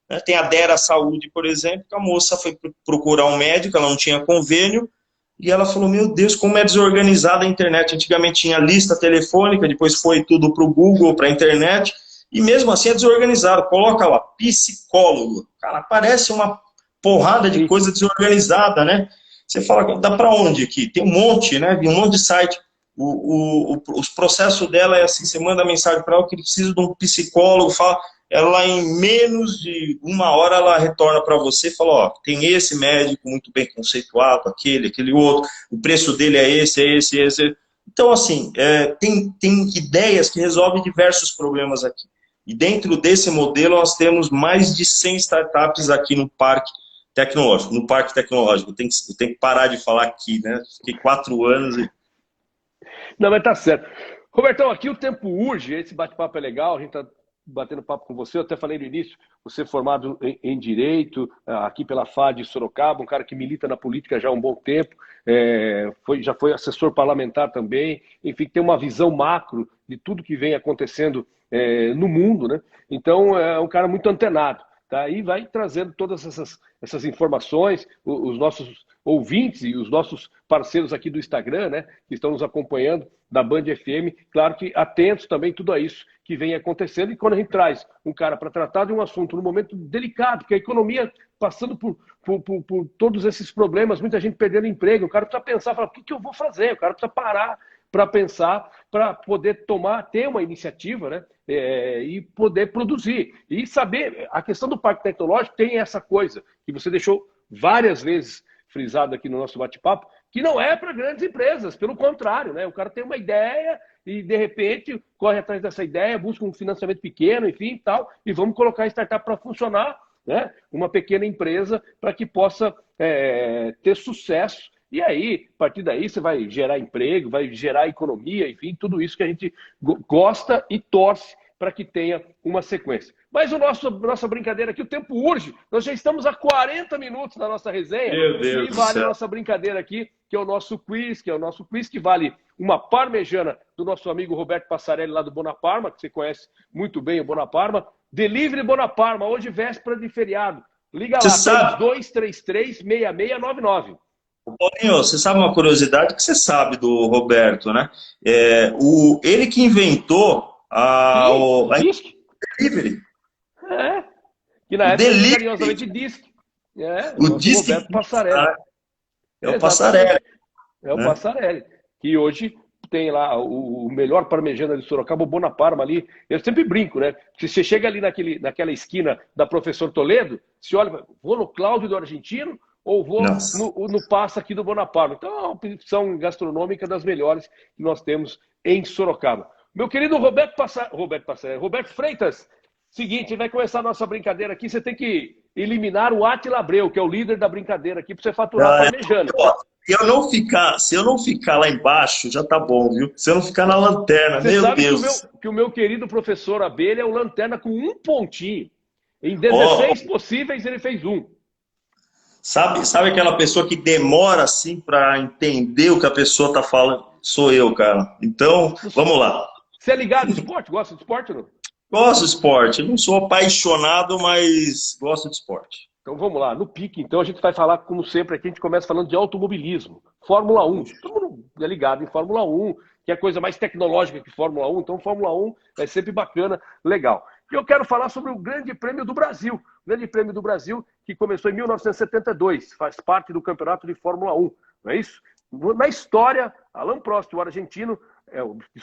Né? Tem a Dera Saúde, por exemplo, que a moça foi procurar um médico, ela não tinha convênio, e ela falou, meu Deus, como é desorganizada a internet. Antigamente tinha lista telefônica, depois foi tudo para o Google, para a internet, e mesmo assim é desorganizado. Coloca lá, psicólogo. Cara, parece uma porrada de sim. coisa desorganizada, né? Você fala, dá para onde aqui? Tem um monte, né? Um monte de site. Os processos dela é assim, você manda mensagem para ela que precisa de um psicólogo, fala, ela em menos de uma hora ela retorna para você e fala, ó, tem esse médico muito bem conceituado, aquele outro, o preço dele é esse, é esse, é esse. Então, assim, tem ideias que resolvem diversos problemas aqui. E dentro desse modelo nós temos mais de 100 startups aqui no Parque Tecnológico. No Parque Tecnológico, eu tenho que parar de falar aqui, né? Fiquei 4 anos e... Não, mas tá certo. Robertão, aqui o tempo urge, esse bate-papo é legal, a gente está batendo papo com você, eu até falei no início, você é formado em Direito, aqui pela FAD de Sorocaba, um cara que milita na política já há um bom tempo, já foi assessor parlamentar também, enfim, tem uma visão macro de tudo que vem acontecendo no mundo, né? Então é um cara muito antenado. Tá? E vai trazendo todas essas informações, os nossos ouvintes e os nossos parceiros aqui do Instagram, né, que estão nos acompanhando, da Band FM, claro que atentos também tudo a isso que vem acontecendo. E quando a gente traz um cara para tratar de um assunto num momento delicado, que a economia passando por todos esses problemas, muita gente perdendo emprego, o cara precisa pensar, falar, o que eu vou fazer? O cara precisa parar para pensar, para poder ter uma iniciativa, né? E poder produzir. E saber, a questão do Parque Tecnológico tem essa coisa, que você deixou várias vezes frisado aqui no nosso bate-papo, que não é para grandes empresas, pelo contrário, né? O cara tem uma ideia e, de repente, corre atrás dessa ideia, busca um financiamento pequeno, enfim, e tal, e vamos colocar a startup para funcionar, né? Uma pequena empresa para que possa ter sucesso. E aí, a partir daí, você vai gerar emprego, vai gerar economia, enfim, tudo isso que a gente gosta e torce para que tenha uma sequência. Mas nossa brincadeira aqui, o tempo urge. Nós já estamos a 40 minutos na nossa resenha. Meu Deus e vale a nossa brincadeira aqui, que é o nosso quiz, que vale uma parmejana do nosso amigo Roberto Passarelli, lá do Bonaparma, que você conhece muito bem o Bonaparma. Delivery Bonaparma, hoje véspera de feriado. Liga lá, 3233-6699. Paulinho, você sabe uma curiosidade que você sabe do Roberto, né? Ele que inventou a delivery. Que na época delivery. Carinhosamente Disque. O Disque Roberto Passarelli. É o Passarelli. É o Passarelli. Que hoje tem lá o melhor parmegiana de Sorocaba, o Bonaparma ali. Eu sempre brinco, né? Se você chega ali naquela esquina da Professor Toledo, se olha, vou no Cláudio do Argentino ou vou no Passa aqui do Bonaparma. Então é uma opção gastronômica das melhores que nós temos em Sorocaba. Meu querido Roberto Freitas, seguinte, vai começar a nossa brincadeira aqui, você tem que eliminar o Átila Abreu, que é o líder da brincadeira aqui, para você faturar parmegiana. Se eu não ficar lá embaixo, já tá bom, viu? Se eu não ficar na lanterna, você meu sabe Deus. que o meu querido professor Abelha é o lanterna com um pontinho. Em 16 possíveis, ele fez um. Sabe aquela pessoa que demora assim para entender o que a pessoa tá falando? Sou eu, cara. Então, vamos lá. Você é ligado no esporte? Gosta de esporte ou não? Gosto de esporte. Eu não sou apaixonado, mas gosto de esporte. Então vamos lá, no pique, então a gente vai falar, como sempre, aqui a gente começa falando de automobilismo. Fórmula 1. Todo mundo é ligado em Fórmula 1, que é a coisa mais tecnológica que Fórmula 1, então Fórmula 1 é sempre bacana, legal. E eu quero falar sobre o Grande Prêmio do Brasil. O Grande Prêmio do Brasil, que começou em 1972, faz parte do campeonato de Fórmula 1, não é isso? Na história, Alain Prost, o argentino,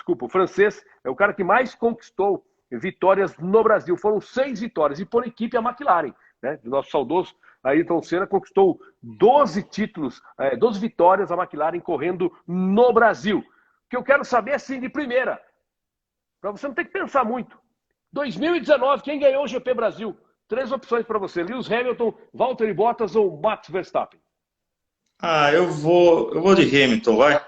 o francês, é o cara que mais conquistou vitórias no Brasil. Foram 6 vitórias, e por equipe a McLaren, né, do nosso saudoso Ayrton Senna conquistou 12 títulos, 12 vitórias a McLaren correndo no Brasil. O que eu quero saber é assim, de primeira, para você não ter que pensar muito. 2019, quem ganhou o GP Brasil? 3 opções para você: Lewis Hamilton, Valtteri Bottas ou Max Verstappen? Eu vou de Hamilton, vai.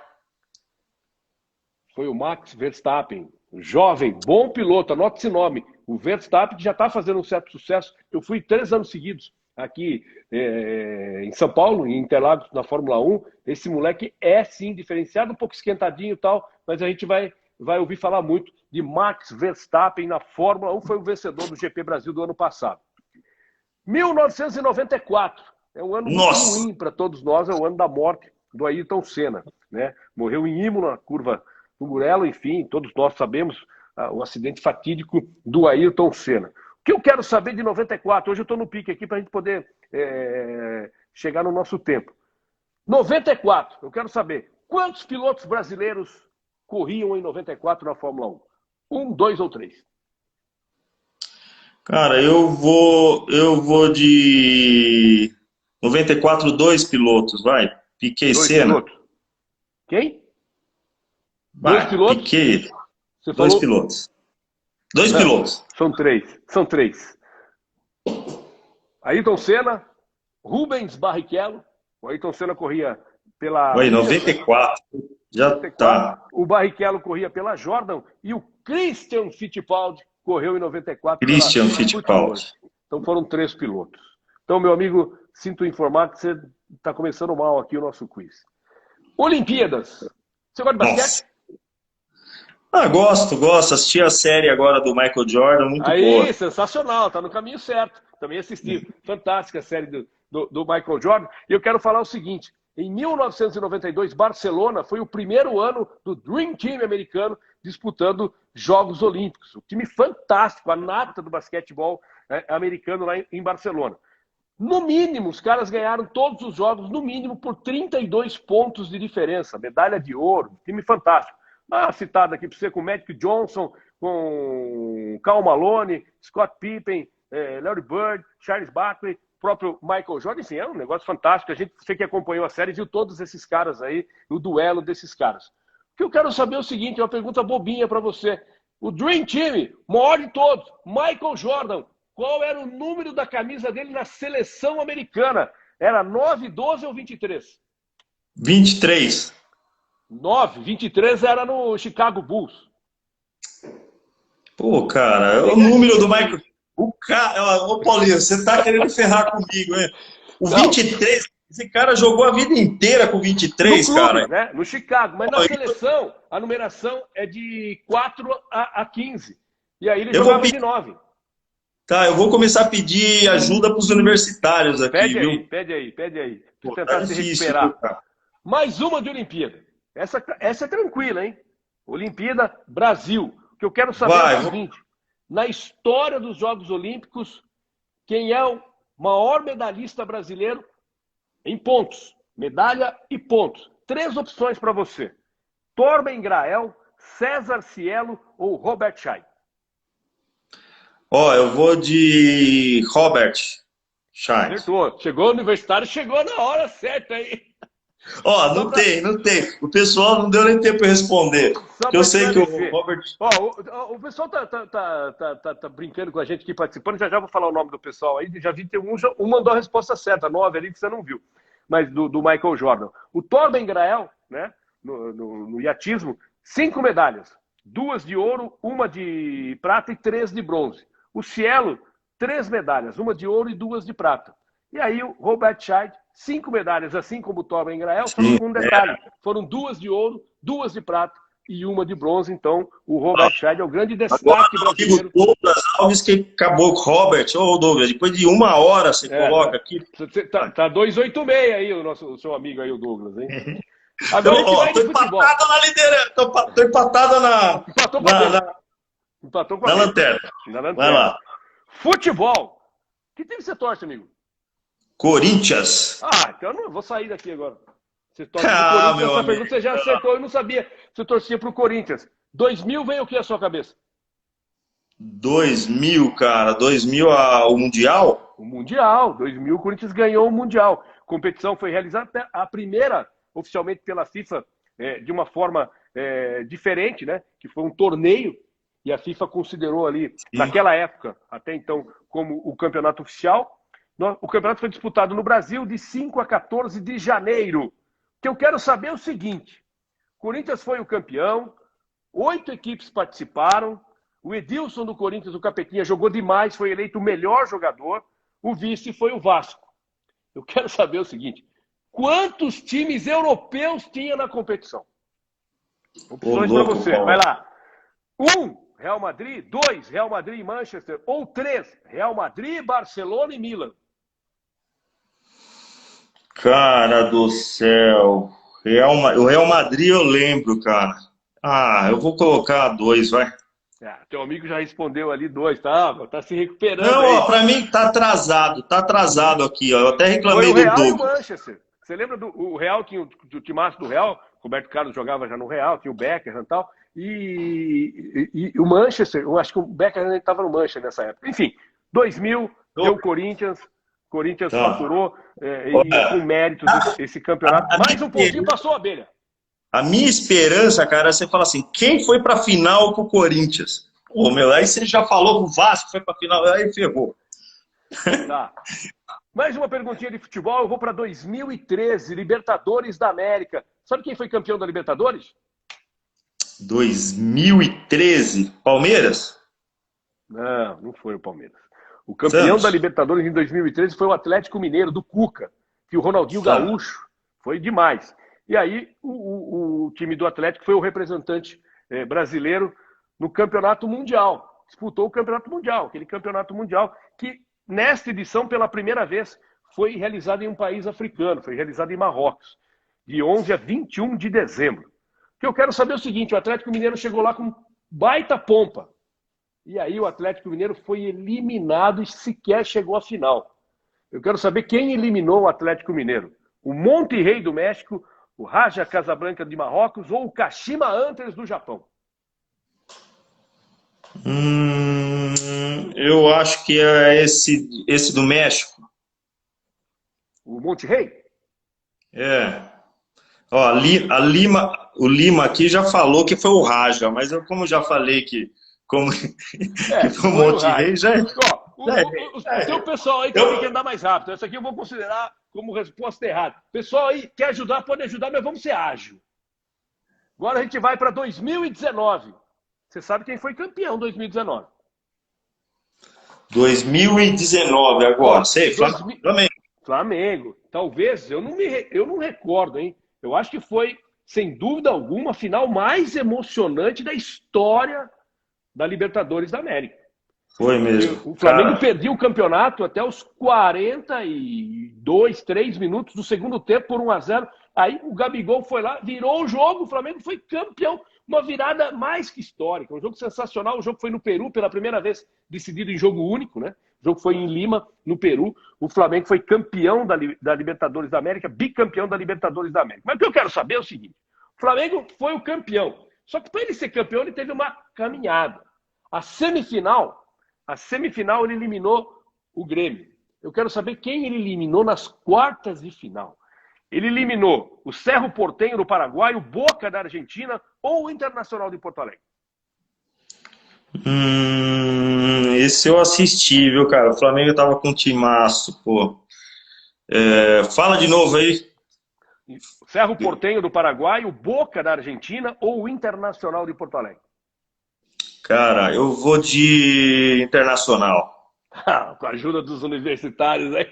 Foi o Max Verstappen, jovem, bom piloto, anote esse nome. O Verstappen, que já está fazendo um certo sucesso. Eu fui 3 anos seguidos aqui em São Paulo, em Interlagos, na Fórmula 1. Esse moleque é sim diferenciado, um pouco esquentadinho e tal, mas a gente vai ouvir falar muito de Max Verstappen na Fórmula 1. Foi o vencedor do GP Brasil do ano passado. 1994 é um ano muito ruim para todos nós, é o ano da morte do Ayrton Senna, né? Morreu em Imola, na curva do Mugello, enfim, todos nós sabemos o acidente fatídico do Ayrton Senna. O que eu quero saber de 94, hoje eu estou no pique aqui para a gente poder chegar no nosso tempo. 94, eu quero saber quantos pilotos brasileiros corriam em 94 na Fórmula 1? 1, 2 ou 3? Cara, eu vou de 94, 2 pilotos, vai. Piquet, Senna. Pilotos. Quem? Vai, 2 pilotos? Piquet. Você 2 falou... pilotos. 2 pilotos. São 3. Ayrton Senna, Rubens Barrichello. O Ayrton Senna corria pela... Oi, 94. Já 94. Tá. O Barrichello corria pela Jordan e o Christian Fittipaldi correu em 94. Christian Fittipaldi. Então foram 3 pilotos. Então, meu amigo, sinto informar que você está começando mal aqui o nosso quiz. Olimpíadas. Você gosta de basquete? Gosto. Assisti a série agora do Michael Jordan, muito boa. Aí, sensacional, tá no caminho certo. Também assisti. Fantástica a série do Michael Jordan. E eu quero falar o seguinte: em 1992, Barcelona foi o primeiro ano do Dream Team americano disputando Jogos Olímpicos. Um time fantástico, a nata do basquetebol americano lá em Barcelona. No mínimo, os caras ganharam todos os jogos, no mínimo, por 32 pontos de diferença. Medalha de ouro, time fantástico. Citado aqui para você com Magic Johnson, com Karl Malone, Scott Pippen, Larry Bird, Charles Barkley, próprio Michael Jordan. Enfim, é um negócio fantástico. Você que acompanhou a série viu todos esses caras aí, o duelo desses caras. O que eu quero saber é o seguinte, é uma pergunta bobinha para você. O Dream Team, maior de todos, Michael Jordan, qual era o número da camisa dele na seleção americana? Era 9, 12 ou 23? 23. 9, 23 era no Chicago Bulls. Pô, cara, o número do Michael... Ô, Paulinho, você tá querendo ferrar comigo, hein? O 23, esse cara jogou a vida inteira com 23, no clube, cara. Né? No Chicago, mas na seleção, a numeração é de 4 a 15. E aí ele jogava de 9. Tá, eu vou começar a pedir ajuda para os universitários aqui, viu? Pede aí. Pô, tentar tá se difícil, recuperar. Mais uma de Olimpíada. Essa é tranquila, hein? Olimpíada Brasil. O que eu quero saber é o seguinte: na história dos Jogos Olímpicos, quem é o maior medalhista brasileiro em pontos? Medalha e pontos. 3 opções para você: Torben Grael, César Cielo ou Robert Scheid? Eu vou de Robert Scheid. Acertou. Chegou o universitário, chegou na hora certa aí. Não tem. O pessoal não deu nem tempo para responder. Eu sei que o Robert... O pessoal tá brincando com a gente aqui, participando. Já vou falar o nome do pessoal aí. Já vi que um mandou a resposta certa, 9 ali que você não viu. Mas do Michael Jordan. O Torben Grael, né, no iatismo, 5 medalhas. 2 de ouro, 1 de prata e 3 de bronze. O Cielo, 3 medalhas. 1 de ouro e 2 de prata. E aí o Robert Scheid, 5 medalhas, assim como o Torben Grael, só com um detalhe. Foram 2 de ouro, 2 de prata e 1 de bronze. Então, o Robert Scheid é o grande destaque brasileiro. O Douglas Alves que acabou com o Robert. Douglas, depois de 1 hora você coloca aqui. Tá 286 aí o seu amigo aí, o Douglas, hein? Agora tô empatado na liderança. Tô empatado Empatou com na lanterna. Vai lá. Futebol. Que time você torce, amigo? Corinthians. Então eu não vou sair daqui agora. Você torce pro Corinthians, essa pergunta você já acertou, eu não sabia. Você torcia pro Corinthians. 2000 veio o que à sua cabeça? 2000, cara. 2000 o Mundial? O Mundial. 2000 o Corinthians ganhou o Mundial. A competição foi realizada a primeira oficialmente pela FIFA de uma forma diferente, né? Que foi um torneio e a FIFA considerou ali, naquela época, até então, como o campeonato oficial. O campeonato foi disputado no Brasil de 5 a 14 de janeiro. O que eu quero saber é o seguinte: o Corinthians foi o campeão, 8 equipes participaram, o Edilson do Corinthians, o Capetinha, jogou demais, foi eleito o melhor jogador, o vice foi o Vasco. Eu quero saber o seguinte: quantos times europeus tinha na competição? Opções para você, vai lá. 1, Real Madrid. 2, Real Madrid e Manchester. Ou 3, Real Madrid, Barcelona e Milan. Cara do céu. O Real Madrid eu lembro, cara. Eu vou colocar 2, vai. Teu amigo já respondeu ali 2, tá se recuperando. Não, aí. ó, pra mim tá atrasado aqui, ó. Eu até reclamei Foi o do Real e o Douglas. Manchester. Você lembra do Real, tinha o timaço do Real? Roberto Carlos jogava já no Real, tinha o Becker e tal. E o Manchester, eu acho que o Becker ainda estava no Manchester nessa época. Enfim, 2000, deu o Corinthians faturou com méritos esse campeonato. Mais um pontinho, passou a abelha. A minha esperança, cara, você fala assim, quem foi pra final com o Corinthians? Pô, meu, aí você já falou que o Vasco foi pra final, aí ferrou. Tá. Mais uma perguntinha de futebol, eu vou para 2013, Libertadores da América. Sabe quem foi campeão da Libertadores? 2013, Palmeiras? Não foi o Palmeiras. O campeão Santos. da Libertadores em 2013 foi o Atlético Mineiro, do Cuca, que o Ronaldinho Gaúcho foi demais. E aí o time do Atlético foi o representante brasileiro no Campeonato Mundial. Disputou o Campeonato Mundial, aquele Campeonato Mundial que, nesta edição, pela primeira vez, foi realizado em um país africano, foi realizado em Marrocos, de 11 a 21 de dezembro. O que eu quero saber é o seguinte: o Atlético Mineiro chegou lá com baita pompa. E aí o Atlético Mineiro foi eliminado e sequer chegou à final. Eu quero saber quem eliminou o Atlético Mineiro. O Monterrey do México, o Raja Casablanca de Marrocos ou o Kashima Antlers do Japão? Eu acho que é esse do México. O Monterrey? Ó, o Lima aqui já falou que foi o Raja, mas eu, como já falei que foi o Monterrey, o seu pessoal aí tem que andar mais rápido. Essa aqui eu vou considerar como resposta errada. Pessoal aí quer ajudar, pode ajudar, mas vamos ser ágil. Agora a gente vai para 2019. Você sabe quem foi campeão em 2019? 2019 agora, sei, Flamengo. Talvez, eu não recordo, hein? Eu acho que foi, sem dúvida alguma, a final mais emocionante da história da Libertadores da América. Foi mesmo. O Flamengo perdeu o campeonato até os 42, 3 minutos do segundo tempo por 1-0. Aí o Gabigol foi lá, virou o jogo, o Flamengo foi campeão. Uma virada mais que histórica, um jogo sensacional. O jogo foi no Peru, pela primeira vez decidido em jogo único, né? O jogo foi em Lima, no Peru. O Flamengo foi campeão da Libertadores da América, bicampeão da Libertadores da América. Mas o que eu quero saber é o seguinte: o Flamengo foi o campeão. Só que para ele ser campeão, ele teve uma caminhada. A semifinal ele eliminou o Grêmio. Eu quero saber quem ele eliminou nas quartas de final. Ele eliminou o Cerro Porteño do Paraguai, o Boca da Argentina ou o Internacional de Porto Alegre? Esse eu assisti, viu, cara? O Flamengo tava com um timaço, pô. Fala de novo aí. O Cerro Porteño do Paraguai, o Boca da Argentina ou o Internacional de Porto Alegre? Cara, eu vou de Internacional. Com a ajuda dos universitários aí.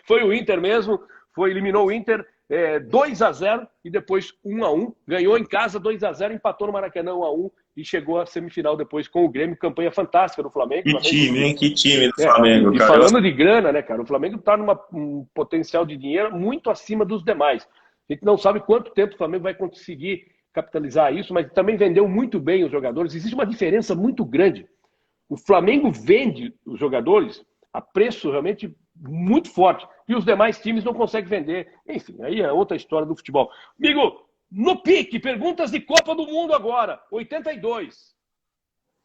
Foi o Inter mesmo. Eliminou o Inter 2-0 e depois 1-1. Ganhou em casa 2-0, empatou no Maracanã 1-1 e chegou à semifinal depois com o Grêmio. Campanha fantástica do Flamengo. Que time, hein? Que time do Flamengo, e cara. falando de grana, né, cara? O Flamengo está num potencial de dinheiro muito acima dos demais. A gente não sabe quanto tempo o Flamengo vai conseguir capitalizar isso, mas também vendeu muito bem os jogadores. Existe uma diferença muito grande. O Flamengo vende os jogadores a preço realmente muito forte. E os demais times não conseguem vender. Enfim, aí é outra história do futebol. Amigo, no pique, perguntas de Copa do Mundo agora. 82.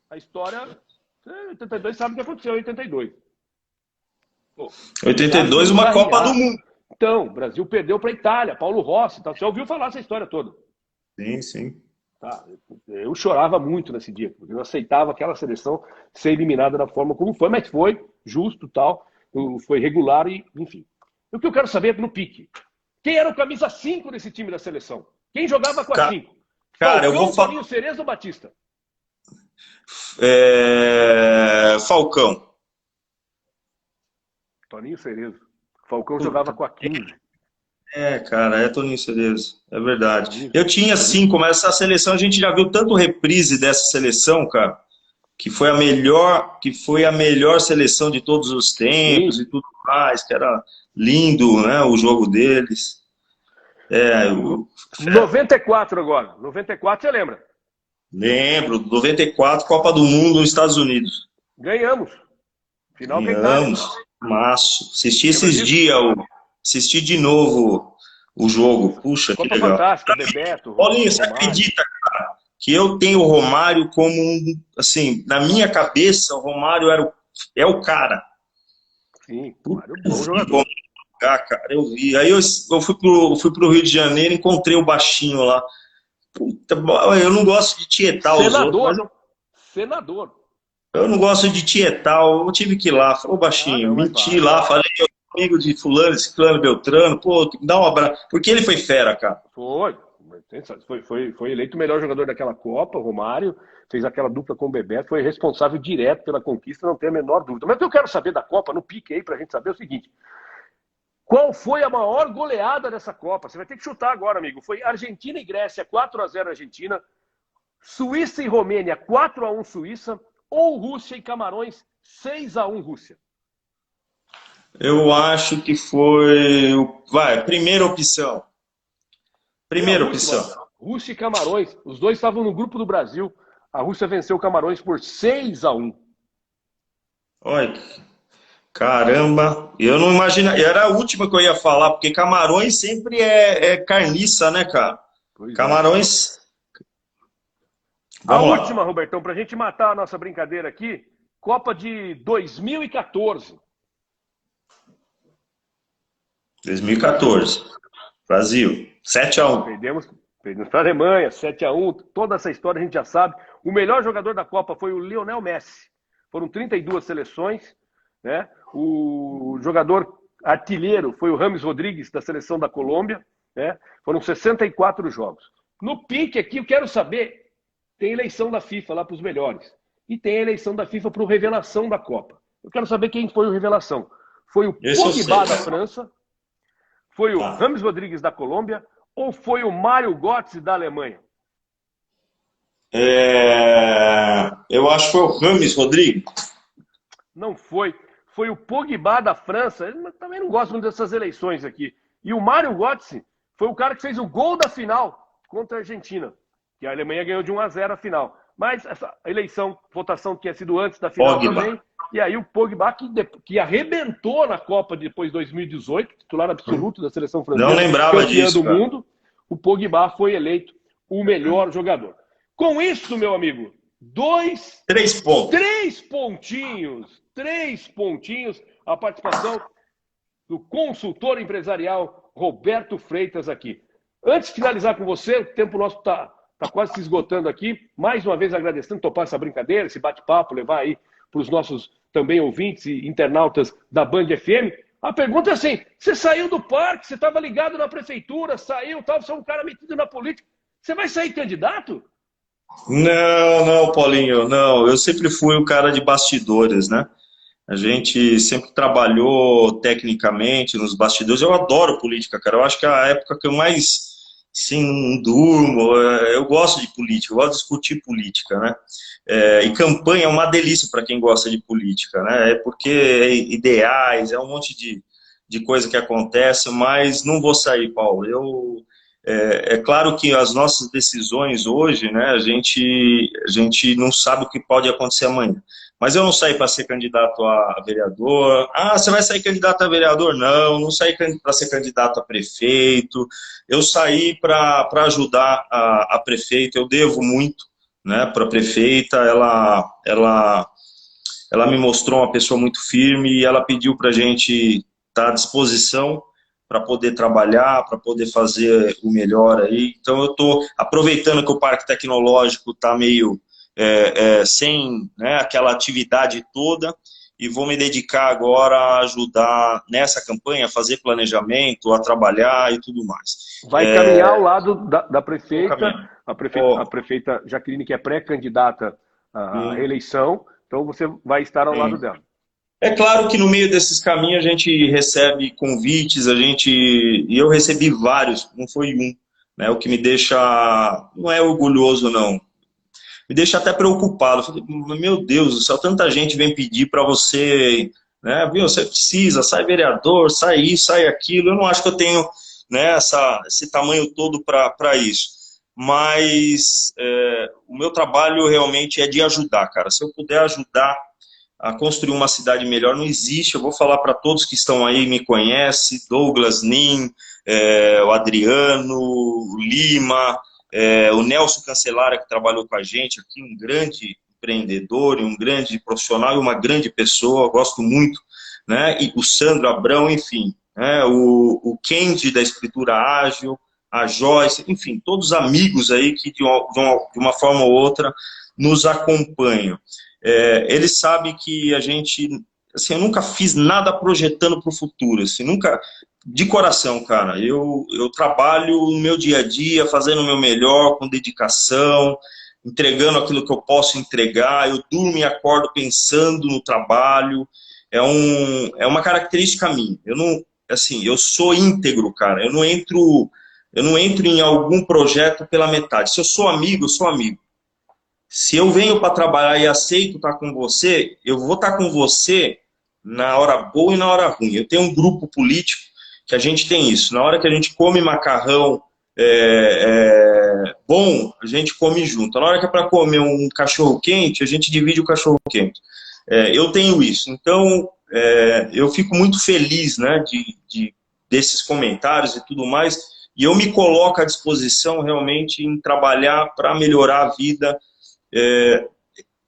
A história... 82 sabe o que aconteceu em 82. Pô, 82, uma Copa do Mundo. Então, o Brasil perdeu para a Itália, Paulo Rossi, tá? Você ouviu falar essa história toda? Sim, sim. Tá? Eu chorava muito nesse dia, porque eu aceitava aquela seleção ser eliminada da forma como foi, mas foi justo, tal, foi regular e, enfim. O que eu quero saber é no pique. Quem era o camisa 5 desse time da seleção? Quem jogava com a 5? Cara, eu vou falar. Toninho Cerezo ou Batista? Falcão. Toninho Cerezo. Falcão jogava com a 15. Cara, é Toninho Cerezo, é verdade. Eu tinha 5, mas essa seleção a gente já viu tanto reprise dessa seleção, cara, que foi a melhor seleção de todos os tempos. Sim. E tudo mais, que era lindo, né, o jogo deles. 94 agora. 94 você lembra? Lembro, 94, Copa do Mundo nos Estados Unidos. Ganhamos. Final Ganhamos. Maço. Assisti esses dias, assisti de novo o jogo. Puxa, Copa que legal. Fantástica, Bebeto. Paulinho, você acredita, cara, que eu tenho o Romário como assim, na minha cabeça, o Romário é o cara. Sim, Romário é um bom jogador. Cara, eu vi. Aí eu fui pro Rio de Janeiro e encontrei o baixinho lá. Puta, eu não gosto de tietar os outros. Senador. Eu não gosto de tietar, eu tive que ir lá. Falou baixinho, menti lá, falei, eu sou amigo de fulano, ciclano, beltrano, pô, dá um abraço. Porque ele foi fera, cara. Foi eleito o melhor jogador daquela Copa, o Romário, fez aquela dupla com o Bebeto, foi responsável direto pela conquista, não tem a menor dúvida. Mas o que eu quero saber da Copa, no pique aí, pra gente saber é o seguinte: qual foi a maior goleada dessa Copa? Você vai ter que chutar agora, amigo. Foi Argentina e Grécia, 4-0 Argentina, Suíça e Romênia, 4-1 Suíça, ou Rússia e Camarões, 6-1 Rússia? Eu acho que foi... primeira opção. Primeira opção. Rússia e Camarões. Os dois estavam no grupo do Brasil. A Rússia venceu o Camarões por 6-1. Olha, caramba. Eu não imaginava. Era a última que eu ia falar, porque Camarões sempre é carniça, né, cara? Camarões... A última, Robertão, pra gente matar a nossa brincadeira aqui, Copa de 2014. 2014. Brasil. 7-1. Perdemos para a Alemanha, 7-1. Toda essa história a gente já sabe. O melhor jogador da Copa foi o Lionel Messi. Foram 32 seleções, né? O jogador artilheiro foi o James Rodrigues, da seleção da Colômbia, né? Foram 64 jogos. No pique aqui, eu quero saber... Tem eleição da FIFA lá para os melhores. E tem a eleição da FIFA para o revelação da Copa. Eu quero saber quem foi o revelação. Foi o Pogba da França? Foi o James Rodrigues da Colômbia? Ou foi o Mário Götze da Alemanha? Eu acho que foi o James Rodrigues. Não foi. Foi o Pogba da França. Eu também não gosto muito dessas eleições aqui. E o Mário Götze foi o cara que fez o gol da final contra a Argentina. Que a Alemanha ganhou de 1-0 a final. Mas essa eleição, votação que tinha sido antes da final também. E aí o Pogba, que arrebentou na Copa depois de 2018, titular absoluto da seleção francesa. Não lembrava disso, do mundo. O Pogba foi eleito o melhor jogador. Com isso, meu amigo, 3 pontos. 3 pontinhos. 3 pontinhos. A participação do consultor empresarial Roberto Freitas aqui. Antes de finalizar com você, o tempo nosso está quase se esgotando aqui. Mais uma vez agradecendo topar essa brincadeira, esse bate-papo, levar aí para os nossos também ouvintes e internautas da Band FM. A pergunta é assim: você saiu do parque, você estava ligado na prefeitura, saiu, tal, você é um cara metido na política. Você vai sair candidato? Não, Paulinho, não. Eu sempre fui um cara de bastidores, né? A gente sempre trabalhou tecnicamente nos bastidores. Eu adoro política, cara. Eu acho que é a época que eu mais... Sim, não durmo, eu gosto de política, eu gosto de discutir política, né? E campanha é uma delícia para quem gosta de política, né? É porque ideais, é um monte de coisa que acontece, mas não vou sair, Paulo. É claro que as nossas decisões hoje, né, a gente não sabe o que pode acontecer amanhã. Mas eu não saí para ser candidato a vereador. Ah, você vai sair candidato a vereador? Não saí para ser candidato a prefeito. Eu saí para ajudar a prefeita. Eu devo muito, né, para a prefeita. Ela ela me mostrou uma pessoa muito firme e ela pediu para a gente estar à disposição para poder trabalhar, para poder fazer o melhor aí. Então eu estou aproveitando que o Parque Tecnológico está meio sem, né, aquela atividade toda, e vou me dedicar agora a ajudar nessa campanha, a fazer planejamento, a trabalhar e tudo mais. Vai caminhar ao lado da prefeita, a prefeita Jaqueline, que é pré-candidata à reeleição, então você vai estar ao lado dela. É claro que no meio desses caminhos a gente recebe convites, e eu recebi vários, não foi um, né, o que me deixa, não é orgulhoso não, me deixa até preocupado. Eu falei, meu Deus do céu, tanta gente vem pedir para você, né, viu, você precisa, sai vereador, sai isso, sai aquilo. Eu não acho que eu tenho, né, esse tamanho todo para isso. Mas o meu trabalho realmente é de ajudar, cara. Se eu puder ajudar a construir uma cidade melhor, não existe. Eu vou falar para todos que estão aí, me conhecem, Douglas, Nin, o Adriano, o Lima, o Nelson Cancelara, que trabalhou com a gente aqui, um grande empreendedor, um grande profissional e uma grande pessoa, gosto muito, né? E o Sandro Abrão, enfim, né? O Kendi da Escritura Ágil, a Joyce, enfim, todos amigos aí que de uma forma ou outra nos acompanham. Eles sabem que a gente, assim, eu nunca fiz nada projetando para o futuro, assim, nunca, de coração, cara, eu trabalho no meu dia a dia, fazendo o meu melhor, com dedicação, entregando aquilo que eu posso entregar, eu durmo e acordo pensando no trabalho, é uma característica minha, eu não, assim, eu sou íntegro, cara, eu não entro em algum projeto pela metade. Se eu sou amigo, eu sou amigo. Se eu venho para trabalhar e aceito estar com você, eu vou estar com você na hora boa e na hora ruim. Eu tenho um grupo político que a gente tem isso. Na hora que a gente come macarrão bom, a gente come junto. Na hora que é para comer um cachorro-quente, a gente divide o cachorro-quente. Eu tenho isso. Então, eu fico muito feliz, né, desses comentários e tudo mais, e eu me coloco à disposição realmente em trabalhar para melhorar a vida.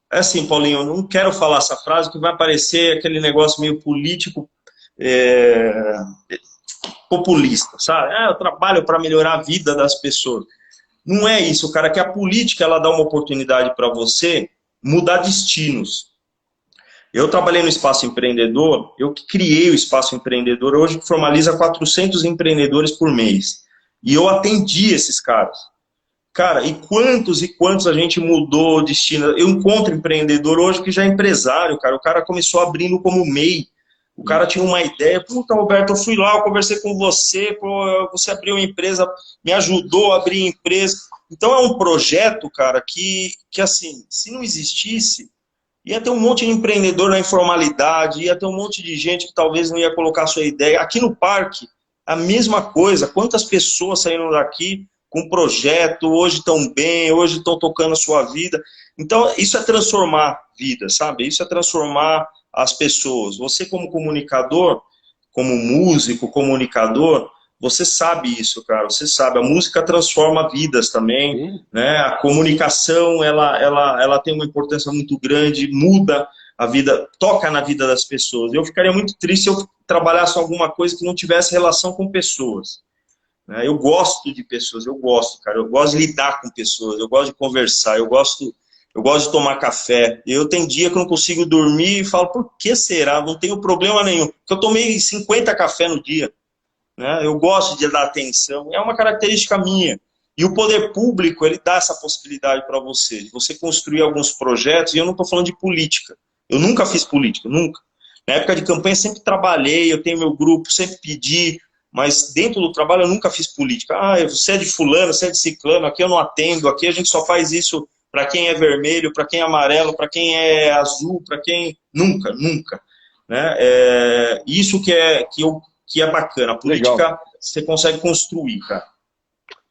Assim, Paulinho, eu não quero falar essa frase que vai parecer aquele negócio meio político, populista, sabe? Eu trabalho para melhorar a vida das pessoas. Não é isso, cara, que a política ela dá uma oportunidade para você mudar destinos. Eu trabalhei no Espaço Empreendedor, eu que criei o Espaço Empreendedor, hoje que formaliza 400 empreendedores por mês. E eu atendi esses caras. Cara, e quantos a gente mudou o destino? Eu encontro empreendedor hoje que já é empresário, cara. O cara começou abrindo como MEI. O cara tinha uma ideia. Puta, Roberto, eu fui lá, eu conversei com você, você abriu uma empresa, me ajudou a abrir a empresa. Então é um projeto, cara, que assim, se não existisse, ia ter um monte de empreendedor na informalidade, ia ter um monte de gente que talvez não ia colocar a sua ideia. Aqui no parque, a mesma coisa. Quantas pessoas saíram daqui com projeto, hoje estão bem, hoje estão tocando a sua vida. Então, isso é transformar vida, sabe? Isso é transformar as pessoas. Você como comunicador, como músico, comunicador, você sabe isso, cara, você sabe. A música transforma vidas também, né? A comunicação, ela tem uma importância muito grande, muda a vida, toca na vida das pessoas. Eu ficaria muito triste se eu trabalhasse alguma coisa que não tivesse relação com pessoas. Eu gosto de pessoas, eu gosto, cara, eu gosto de lidar com pessoas, eu gosto de conversar, eu gosto de tomar café. Eu tenho dia que eu não consigo dormir e falo, por que será? Não tenho problema nenhum, porque eu tomei 50 café no dia, né? Eu gosto de dar atenção, é uma característica minha. E o poder público, ele dá essa possibilidade para você, de você construir alguns projetos, e eu não estou falando de política, eu nunca fiz política, nunca. Na época de campanha sempre trabalhei, eu tenho meu grupo, sempre pedi, mas dentro do trabalho eu nunca fiz política. Você é de fulano, você é de ciclano, aqui eu não atendo, aqui a gente só faz isso para quem é vermelho, para quem é amarelo, para quem é azul, para quem... Nunca, nunca. Né? Isso que é bacana. A política legal. Você consegue construir, cara.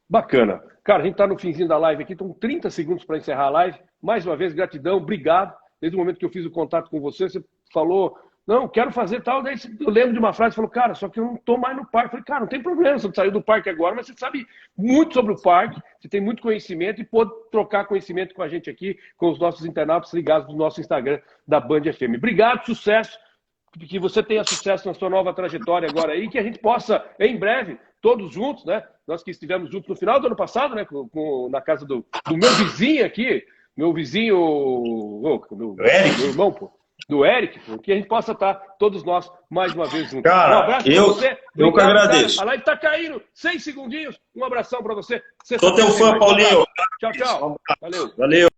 Bacana. Cara, a gente está no finzinho da live aqui, estão 30 segundos para encerrar a live. Mais uma vez, gratidão, obrigado. Desde o momento que eu fiz o contato com você, você falou Não, quero fazer tal. Daí eu lembro de uma frase, falou, cara, só que eu não estou mais no parque. Eu falei, cara, não tem problema, você saiu do parque agora, mas você sabe muito sobre o parque, você tem muito conhecimento e pode trocar conhecimento com a gente aqui, com os nossos internautas ligados no nosso Instagram da Band FM. Obrigado, sucesso, que você tenha sucesso na sua nova trajetória agora aí, que a gente possa, em breve, todos juntos, né? Nós que estivemos juntos no final do ano passado, né? Na casa do meu vizinho aqui, meu vizinho, meu irmão, pô. Do Eric, que a gente possa estar todos nós mais uma vez juntos. Cara, um abraço pra você. Eu que agradeço. Cara. A live tá caindo, 6 segundinhos. Um abração para você. Sou teu fã, Paulinho. Tchau, tchau. Valeu. Valeu.